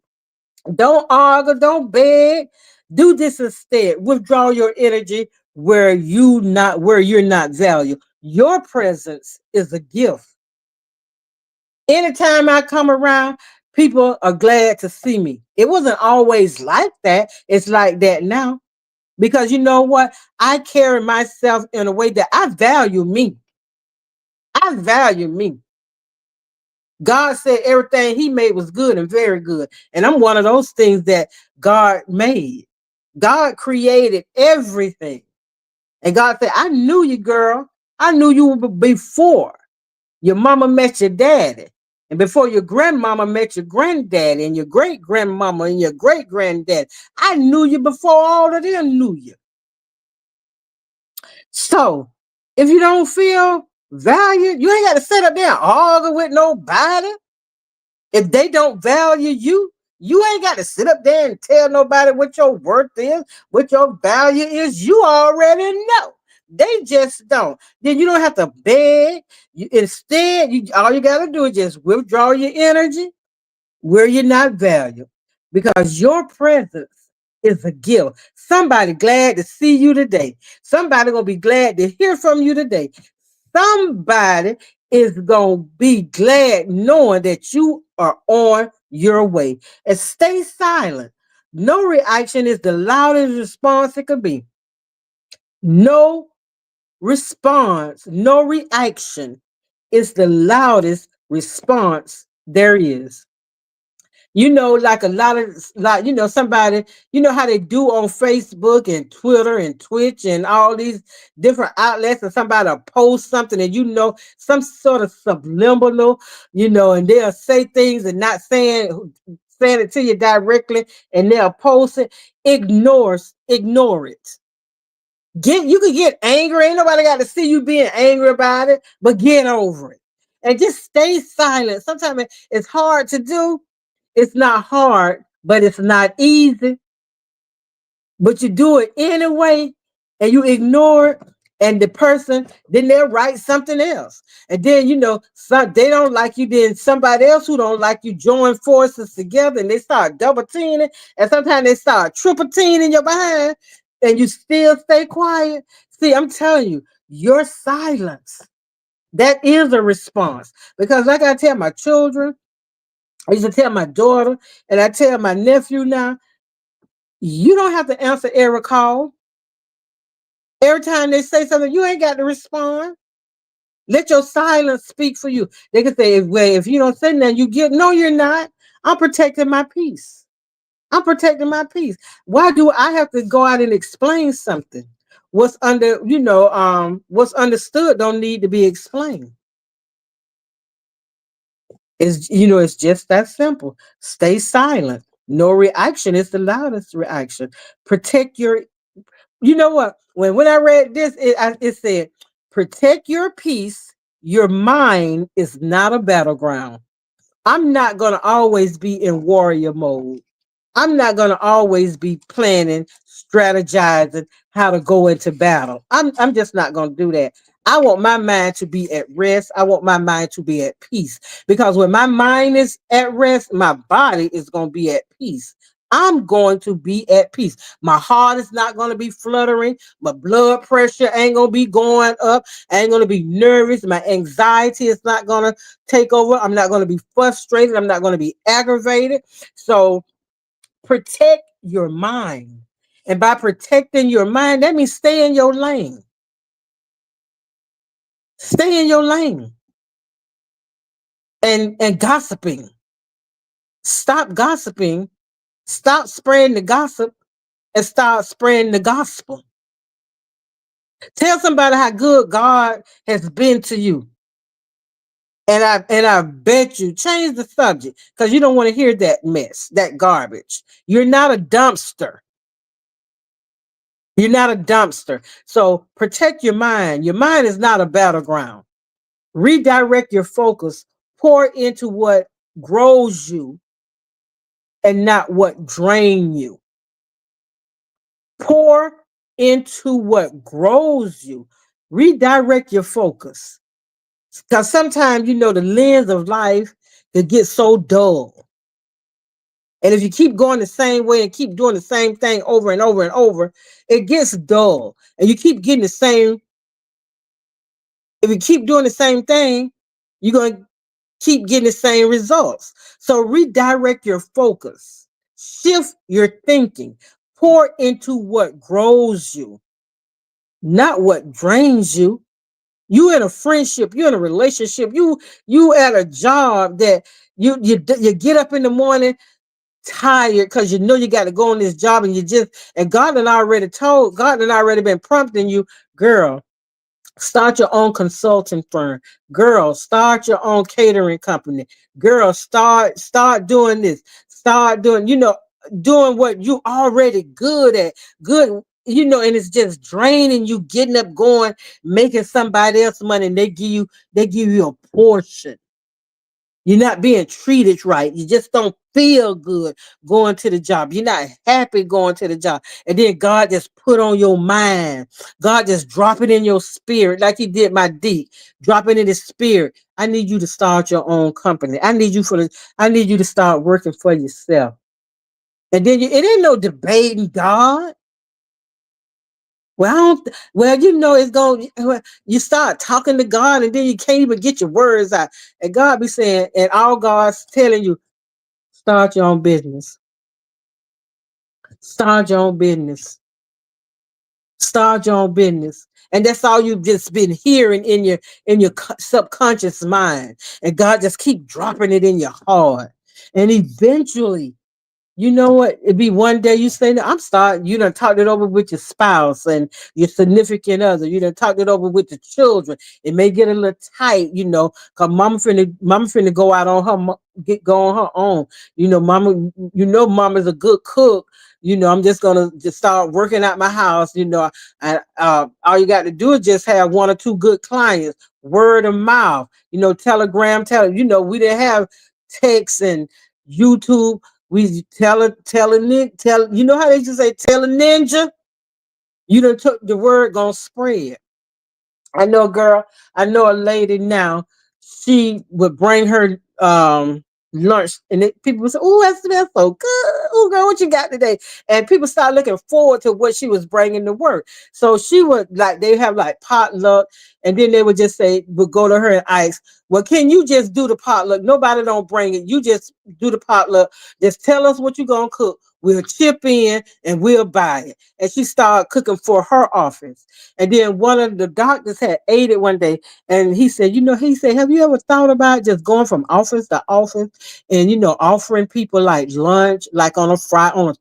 don't argue, don't beg. Do this instead. Withdraw your energy where you're not valued. Your presence is a gift. Anytime I come around, people are glad to see me. It wasn't always like that. It's like that now. Because you know what? I carry myself in a way that I value me. I value me. God said everything he made was good and very good. And I'm one of those things that God made. God created everything. And God said, I knew you, girl. I knew you before your mama met your daddy. And before your grandmama met your granddaddy and your great grandmama and your great granddad. I knew you before all of them knew you. So if you don't feel valued, you ain't got to sit up there and argue with nobody. If they don't value you, you ain't got to sit up there and tell nobody what your worth is, what your value is. You already know. They just don't. Then you don't have to beg. Instead, all you got to do is just withdraw your energy where you're not valued, because your presence is a gift. Somebody glad to see you today. Somebody gonna be glad to hear from you today. Somebody is going to be glad knowing that you are on your way. And stay silent. No reaction is the loudest response it could be. No response, no reaction is the loudest response there is. Like somebody, how they do on Facebook and Twitter and Twitch and all these different outlets, and somebody will post something and some sort of subliminal, and they'll say things and not saying it to you directly, and they'll post it. Ignore it. You can get angry. Ain't nobody got to see you being angry about it, but get over it. And just stay silent. Sometimes it's hard to do. It's not hard, but it's not easy. But you do it anyway, and you ignore it, and the person, then they'll write something else. And then, they don't like you, then somebody else who don't like you join forces together, and they start double teaming, and sometimes they start triple teaming your behind, and you still stay quiet. See, I'm telling you, your silence, that is a response. Because like I tell my children, I used to tell my daughter, and I tell my nephew now, you don't have to answer every call. Every time they say something, you ain't got to respond. Let your silence speak for you. They can say, if you don't say nothing, no, you're not. I'm protecting my peace. I'm protecting my peace. Why do I have to go out and explain something? What's what's understood don't need to be explained. It's just that simple. Stay silent. No reaction is the loudest reaction. Protect your. You know what? When I read this, it said, "Protect your peace. Your mind is not a battleground." I'm not gonna always be in warrior mode. I'm not going to always be planning, strategizing how to go into battle. I'm just not going to do that. I want my mind to be at rest. I want my mind to be at peace, because when my mind is at rest, my body is going to be at peace. I'm going to be at peace. My heart is not going to be fluttering. My blood pressure ain't going to be going up. I ain't going to be nervous. My anxiety is not going to take over. I'm not going to be frustrated. I'm not going to be aggravated. So protect your mind. And by protecting your mind, that means stay in your lane. Stay in your lane. And gossiping. Stop gossiping. Stop spreading the gossip and start spreading the gospel. Tell somebody how good God has been to you. And I bet you change the subject, because you don't want to hear that mess, that garbage. You're not a dumpster. You're not a dumpster. So protect your mind. Your mind is not a battleground. Redirect your focus. Pour into what grows you and not what drain you. Pour into what grows you. Redirect your focus. Because sometimes, the lens of life can get so dull. And if you keep going the same way and keep doing the same thing over and over and over, it gets dull. And you keep getting the same, if you keep doing the same thing, you're going to keep getting the same results. So redirect your focus, shift your thinking, pour into what grows you, not what drains you. You in a friendship, you in a relationship, you at a job that you get up in the morning tired because you know you got to go on this job and God had already been prompting you, girl, start your own consulting firm. Girl, start your own catering company. Girl, start doing this. Start doing, doing what you already good at. Good, and it's just draining you, getting up, going, making somebody else money, and they give you a portion. You're not being treated right. You just don't feel good going to the job. You're not happy going to the job. And then God just put on your mind. God just drop it in your spirit like he did my D. Drop it in his spirit. I need you to start your own company. I need you to start working for yourself. And then it ain't no debating God. Well, it's going. You start talking to God, and then you can't even get your words out. And God be saying, and all God's telling you, start your own business. Start your own business. Start your own business. And that's all you've just been hearing in your subconscious mind. And God just keep dropping it in your heart. And eventually, you know what? It'd be one day you say, I'm starting, you done talked it over with your spouse and your significant other. You done talked it over with the children. It may get a little tight, cause mama finna go out on go on her own. Mama's a good cook. I'm just gonna just start working out my house, and all you got to do is just have one or two good clients, word of mouth, telegram, we didn't have text and YouTube. We you know how they just say tell a ninja? You done took the word, gonna spread. I know a girl, I know a lady now, she would bring her lunch and people would say, oh, that smells so good. Oh girl, what you got today? And people start looking forward to what she was bringing to work. So she would they have like potluck, and then they would just would go to her and ask, well, can you just do the potluck? Nobody don't bring it. You just do the potluck. Just tell us what you're gonna cook. We'll chip in and we'll buy it. And she started cooking for her office. And then one of the doctors had ate it one day, and he said, have you ever thought about just going from office to office and offering people like lunch, like on a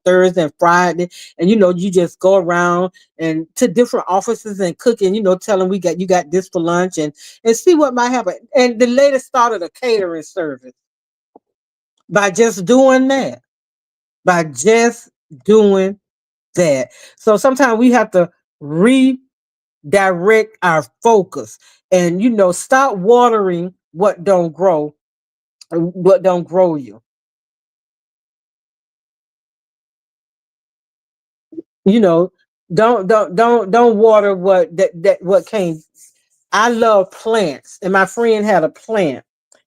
Thursday and Friday, and you just go around and to different offices and cook and tell them you got this for lunch and see what might happen. And the lady started a catering service by just doing that. By just doing that. So sometimes we have to redirect our focus and stop watering what don't grow you. You know, don't water what came. I love plants, and my friend had a plant,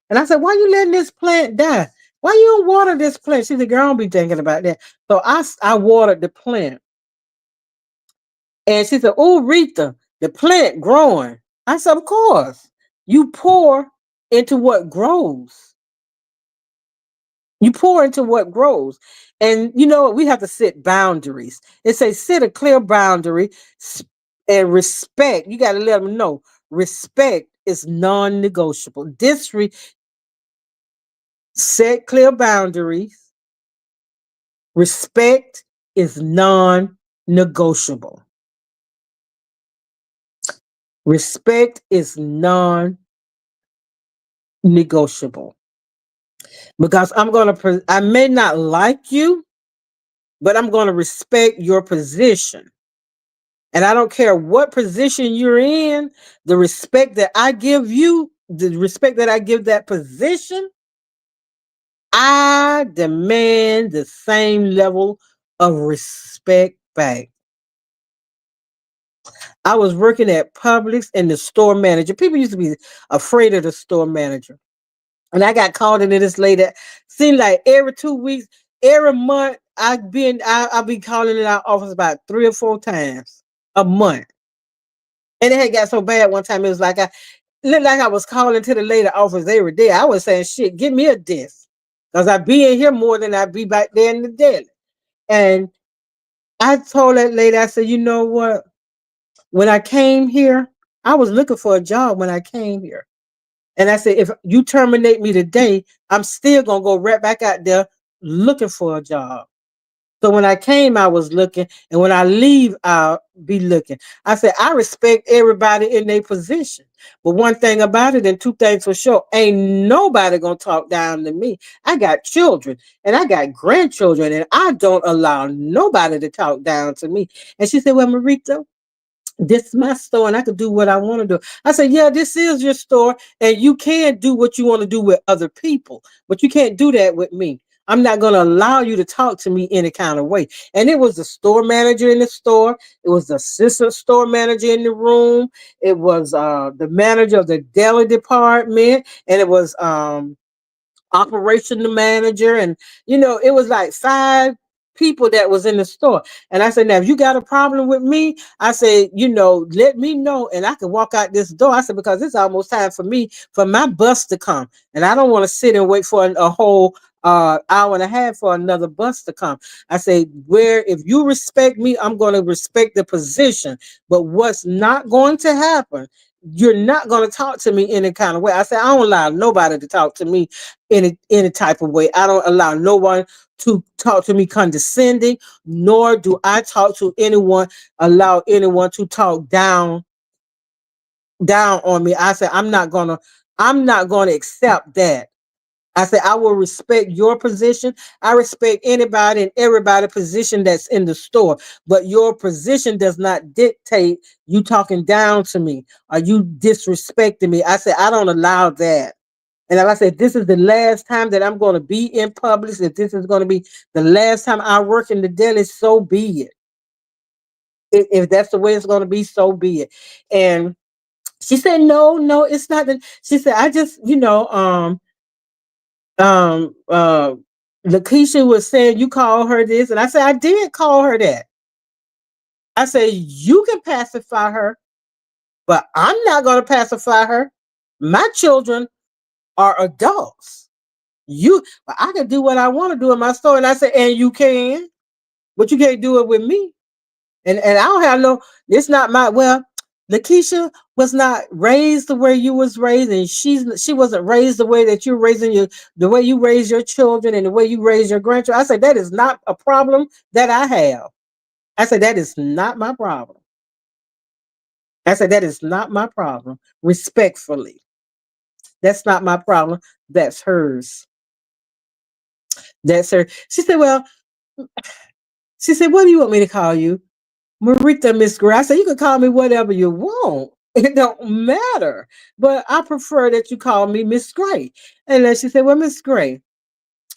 and I said, "Why you letting this plant die? Why you don't water this plant?" She said, "Girl, I don't be thinking about that." So I watered the plant, and she said, "Oh, Rita, the plant growing." I said, "Of course, you pour into what grows. You pour into what grows." And you know what? We have to set boundaries. It says set a clear boundary and respect. You got to let them know respect is non-negotiable. Set clear boundaries. Respect is non-negotiable. Respect is non-negotiable because I may not like you, but I'm going to respect your position. And I don't care what position you're in, the respect that I give you, the respect that I give that position, I demand the same level of respect back. I was working at Publix and the store manager. People used to be afraid of the store manager. And I got called into this lady. Seemed like every 2 weeks, every month, I'll be calling in our office about 3 or 4 times a month. And it had got so bad one time, it was like I looked like I was calling to the lady office every day. I was saying, shit, give me a disc. Because I be in here more than I be back there in the deli. And I told that lady, I said, you know what? When I came here, I was looking for a job when I came here. And I said, if you terminate me today, I'm still gonna go right back out there looking for a job. So when I came, I was looking, and when I leave, I'll be looking. I said, I respect everybody in their position. But one thing about it, and two things for sure, ain't nobody gonna talk down to me. I got children and I got grandchildren, and I don't allow nobody to talk down to me. And she said, well, Marita, this is my store and I can do what I want to do. I said, yeah, this is your store and you can do what you want to do with other people, but you can't do that with me. I'm not going to allow you to talk to me any kind of way. And it was the store manager in the store. It was the assistant store manager in the room. It was the manager of the deli department. And it was operation manager, and it was like 5 people that was in the store. And I said, now if you got a problem with me, I said, let me know and I can walk out this door. I said, because it's almost time for me for my bus to come, and I don't want to sit and wait for a whole hour and a half for another bus to come. I say, where if you respect me, I'm going to respect the position. But what's not going to happen, you're not going to talk to me any kind of way. I said, I don't allow nobody to talk to me any type of way. I don't allow no one to talk to me condescending, nor do I talk to anyone, allow anyone to talk down on me. I said, I'm not gonna accept that. I said, I will respect your position. I respect anybody and everybody position that's in the store, but your position does not dictate you talking down to me or you disrespecting me. I said, I don't allow that. And like I said, this is the last time that I'm going to be in public. If this is going to be the last time I work in the deli, so be it. If that's the way it's going to be, so be it. And she said, no, no, it's not. She said, I just, um, uh, Lakeisha was saying you call her this. And I said, I did call her that. I said, you can pacify her, but I'm not going to pacify her. My children are adults. But I can do what I want to do in my store. And I said, and you can, but you can't do it with me. And I don't have no, it's not my, well, Lakeisha was not raised the way you was raised, and she wasn't raised the way that you're raising the way you raise your children and the way you raise your grandchildren. I said, that is not a problem that I have. I said, that is not my problem. I said, that is not my problem. Respectfully. That's not my problem. That's hers. That's her. She said, what do you want me to call you? Marita, Miss Gray. I said, you can call me whatever you want. It don't matter. But I prefer that you call me Miss Gray. And then she said, well, Miss Gray.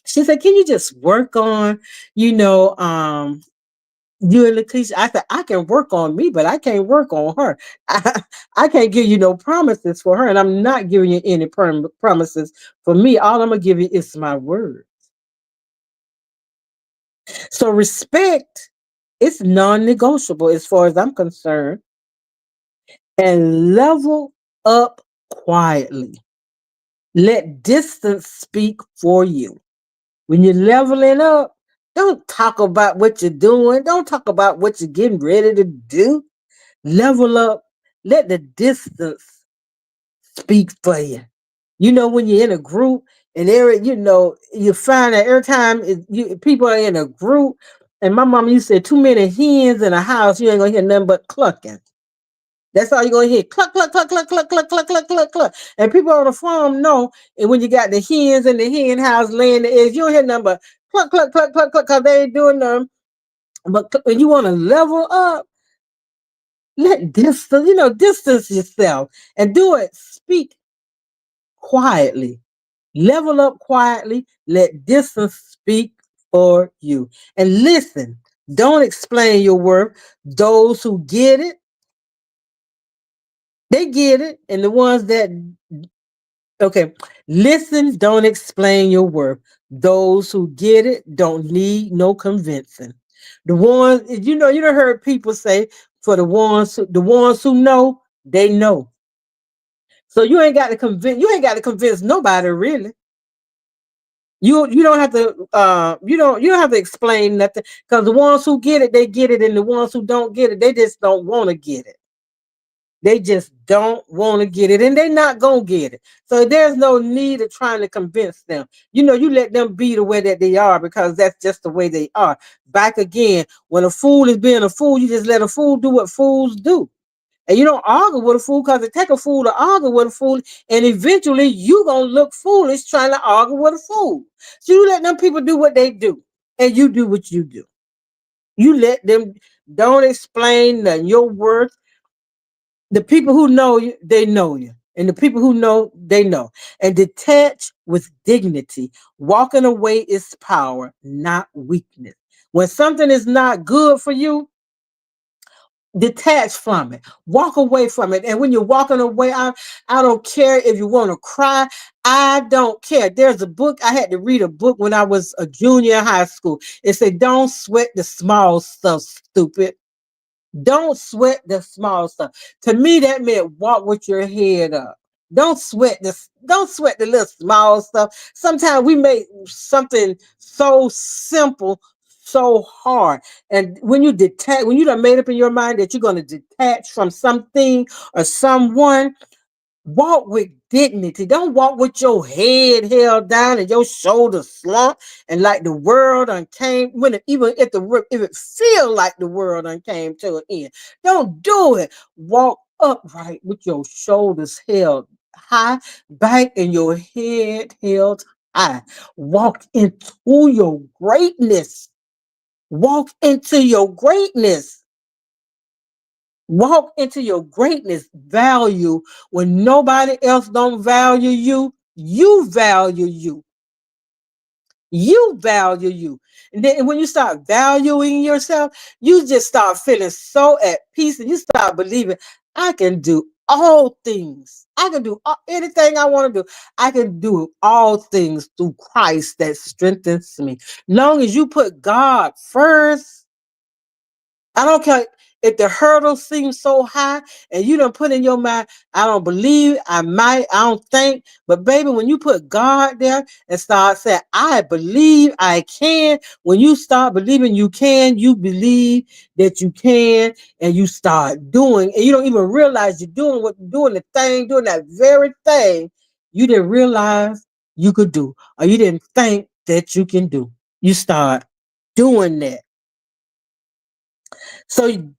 She said, can you just work on, you and Lakeisha? I said, I can work on me, but I can't work on her. I can't give you no promises for her, and I'm not giving you any promises for me. All I'm going to give you is my word. So respect is non-negotiable as far as I'm concerned. And level up quietly. Let distance speak for you. When you're leveling up, don't talk about what you're doing. Don't talk about what you're getting ready to do. Level up. Let the distance speak for you. When you're in a group and you find that every time people are in a group, and my mom used to say, too many hens in a house, you ain't gonna hear nothing but clucking. That's all you're gonna hear. Cluck, cluck, cluck, cluck, cluck, cluck, cluck, cluck, cluck, cluck. And people on the farm know. And when you got the hens in the hen house laying the eggs, you don't hear nothing but cluck, cluck, cluck, cluck, cluck, because they ain't doing them. But when you want to level up, Let distance, distance yourself and do it. Speak quietly. Level up quietly. Let distance speak for you. And listen, don't explain your worth. Those who get it, they get it. And the ones that, okay, listen, don't explain your worth. Those who get it don't need no convincing. The ones, you don't heard people say, for the ones who know, they know. So you ain't got to convince nobody really. You don't have to you don't have to explain nothing, because the ones who get it, they get it, and the ones who don't get it, they just don't want to get it. They just don't want to get it, and they're not gonna get it. So there's no need of trying to convince them. You let them be the way that they are, because that's just the way they are. Back again, when a fool is being a fool, you just let a fool do what fools do. And you don't argue with a fool, because it take a fool to argue with a fool, and eventually you gonna look foolish trying to argue with a fool. So you let them people do what they do, and you do what you do. You let them. Don't explain your worth. The people who know you, they know you. And the people who know, they know. And detach with dignity. Walking away is power, not weakness. When something is not good for you, detach from it. Walk away from it. And when you're walking away, I don't care if you want to cry. I don't care. There's a book. I had to read a book when I was a junior in high school. It said, "Don't sweat the small stuff, stupid." Don't sweat the small stuff. To me, that meant walk with your head up. Don't sweat the little small stuff. Sometimes we make something so simple so hard. And when you done made up in your mind that you're going to detach from something or someone, walk with dignity. Don't walk with your head held down and your shoulders slumped and like the world done came, even if it feel like the world done came to an end. Don't do it. Walk upright with your shoulders held high back and your head held high. Walk into your greatness. Walk into your greatness. Walk into your greatness. Value when nobody else don't value you. You value you. You value you. And then when you start valuing yourself, you just start feeling so at peace, and you start believing, I can do all things. I can do anything I want to do. I can do all things through Christ that strengthens me. Long as you put God first, I don't care if the hurdle seems so high and you don't put in your mind, I don't believe, I might, I don't think. But baby, when you put God there and start saying, I believe I can, when you start believing you can, you believe that you can, and you start doing, and you don't even realize you're doing the thing, doing that very thing you didn't realize you could do, or you didn't think that you can do. You start doing that. So,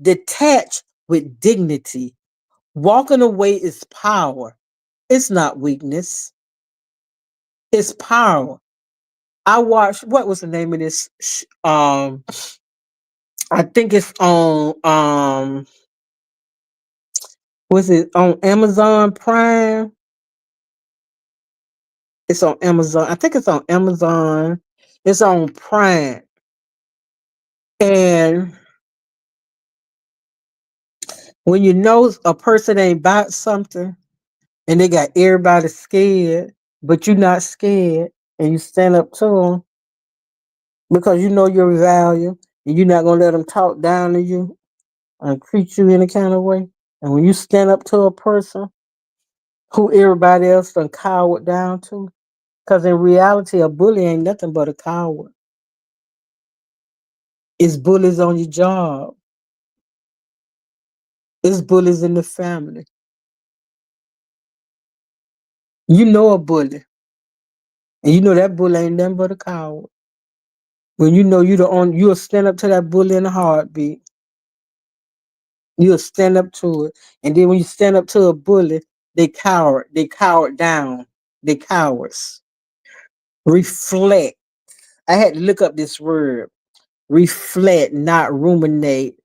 detach with dignity. Walking away is power. It's not weakness. It's power. I watched, what was the name of this? I think it's on, was it on Amazon Prime? It's on Amazon. I think it's on Amazon. It's on Prime. And when you know a person ain't about something, and they got everybody scared, but you're not scared, and you stand up to them because you know your value, and you're not gonna let them talk down to you and treat you any kind of way. And when you stand up to a person who everybody else done cowered down to, because in reality, a bully ain't nothing but a coward. It's bullies on your job. It's bullies in the family. You know a bully, and you know that bully ain't nothing but a coward. When you know you'll stand up to that bully in a heartbeat. You'll stand up to it. And then when you stand up to a bully, they cower. They cower down. They cowards. Reflect. I had to look up this word. Reflect, not ruminate.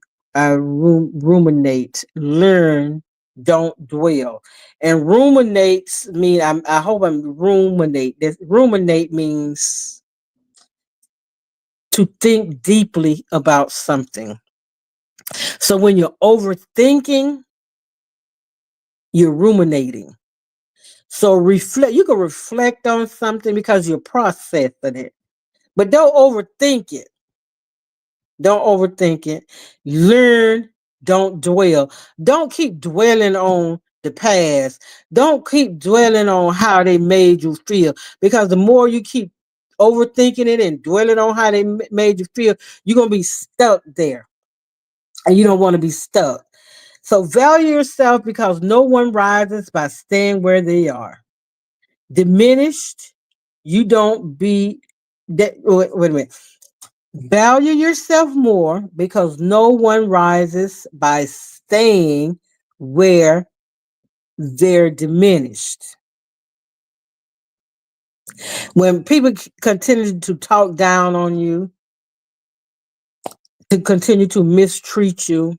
ruminate, learn, don't dwell. And ruminates mean I hope I'm ruminate. This ruminate means to think deeply about something. So when you're overthinking, you're ruminating. So reflect. You can reflect on something because you're processing it, but don't overthink it. Don't overthink it. Learn, don't dwell. Don't keep dwelling on the past. Don't keep dwelling on how they made you feel. Because the more you keep overthinking it and dwelling on how they made you feel, you're going to be stuck there. And you don't want to be stuck. So value yourself because no one rises by staying where they are. Diminished, you don't be that. Wait a minute. Value yourself more because no one rises by staying where they're diminished. When people continue to talk down on you, to continue to mistreat you,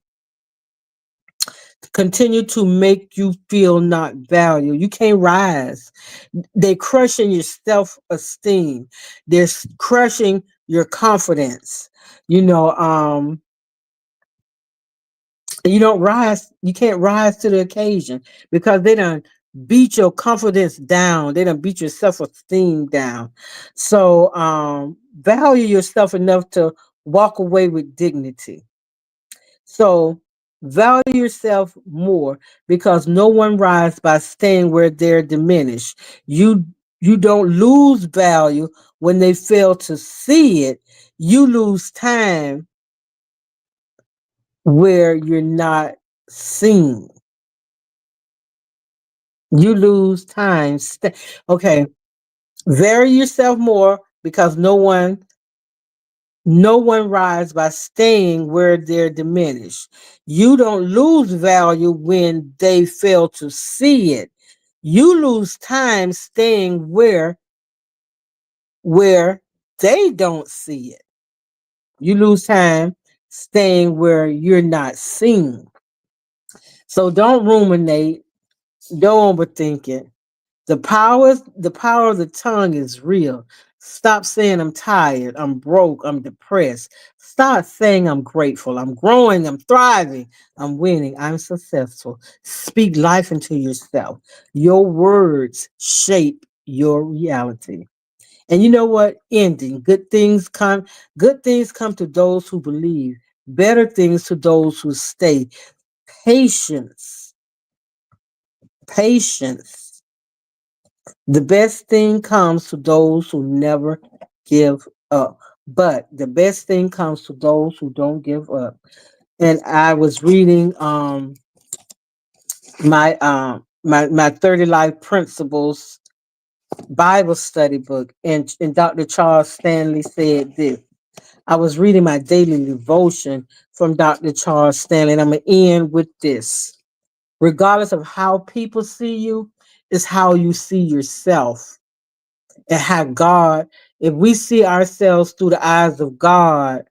continue to make you feel not valued, you can't rise. They're crushing your self-esteem. They're crushing your confidence. You know, you don't rise, you can't rise to the occasion because they done beat your confidence down. They done beat your self-esteem down. So value yourself enough to walk away with dignity. So value yourself more because no one rises by staying where they're diminished. You don't lose value when they fail to see it. You lose time where you're not seen. You lose time. Okay, vary yourself more because no one rises by staying where they're diminished. You don't lose value when they fail to see it. You lose time staying where they don't see it. You lose time staying where you're not seen. So don't ruminate, don't overthink it. The power of the tongue is real. Stop saying I'm tired, I'm broke, I'm depressed. Start saying I'm grateful, I'm growing, I'm thriving, I'm winning, I'm successful. Speak life into yourself. Your words shape your reality. And you know what? Ending. Good things come to those who believe. Better things to those who stay. Patience. Patience. The best thing comes to those who never give up. But the best thing comes to those who don't give up. And I was reading my 30 Life Principles Bible study book, and Dr. Charles Stanley said this. I was reading my daily devotion from Dr. Charles Stanley, and I'm gonna end with this. Regardless of how people see you, is how you see yourself. And how God, if we see ourselves through the eyes of God,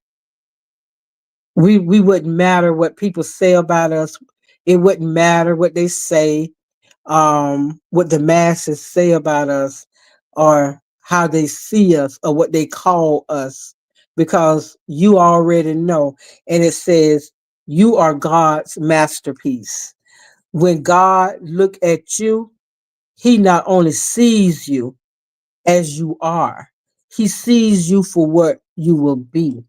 we wouldn't matter what people say about us. It wouldn't matter what they say, what the masses say about us, or how they see us, or what they call us, because you already know. And it says you are God's masterpiece. When God look at you, he not only sees you as you are, he sees you for what you will be.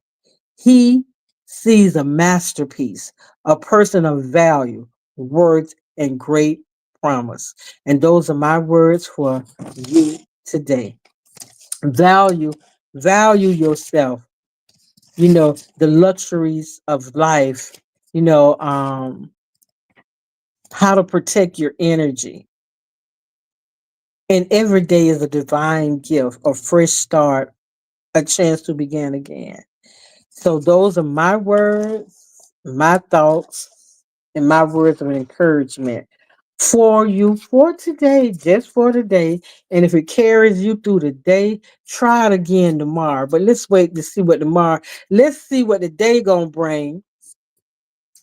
He sees a masterpiece, a person of value, worth, and great promise. And those are my words for you today. Value, value yourself. The luxuries of life. You know, how to protect your energy. And every day is a divine gift, a fresh start, a chance to begin again. So those are my words, my thoughts, and my words of encouragement for you for today, just for today. And if it carries you through the day, try it again tomorrow. But let's wait to see what tomorrow. Let's see what the day gonna bring.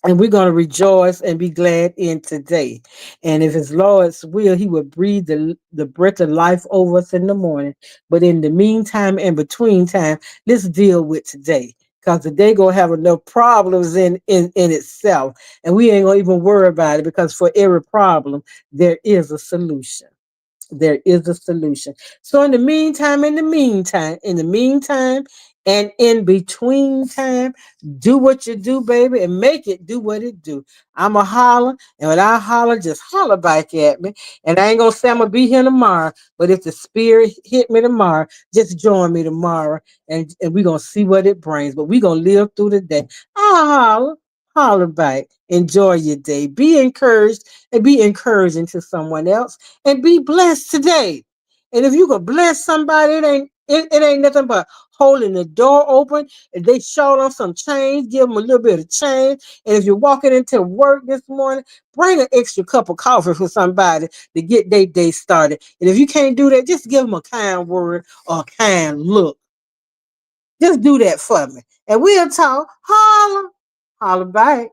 And we're going to rejoice and be glad in today. And if it's Lord's will, He will breathe the breath of life over us in the morning. But in the meantime and between time, let's deal with today. Because today gonna have enough problems in itself. And we ain't gonna even worry about it because for every problem, there is a solution. There is a solution. So in the meantime, and in between time, do what you do, baby, and make it do what it do. I'm a holler, and when I holler, just holler back at me. And I ain't gonna say I'm gonna be here tomorrow, but if the spirit hit me tomorrow, just join me tomorrow, and we're gonna see what it brings. But we're gonna live through the day. I holler back. Enjoy your day. Be encouraged and be encouraging to someone else and be blessed today. And if you could bless somebody, it ain't nothing but holding the door open. If they showed them some change, give them a little bit of change. And if you're walking into work this morning, bring an extra cup of coffee for somebody to get their day started. And if you can't do that, just give them a kind word or a kind look. Just do that for me. And we'll talk. Holler. Holler back.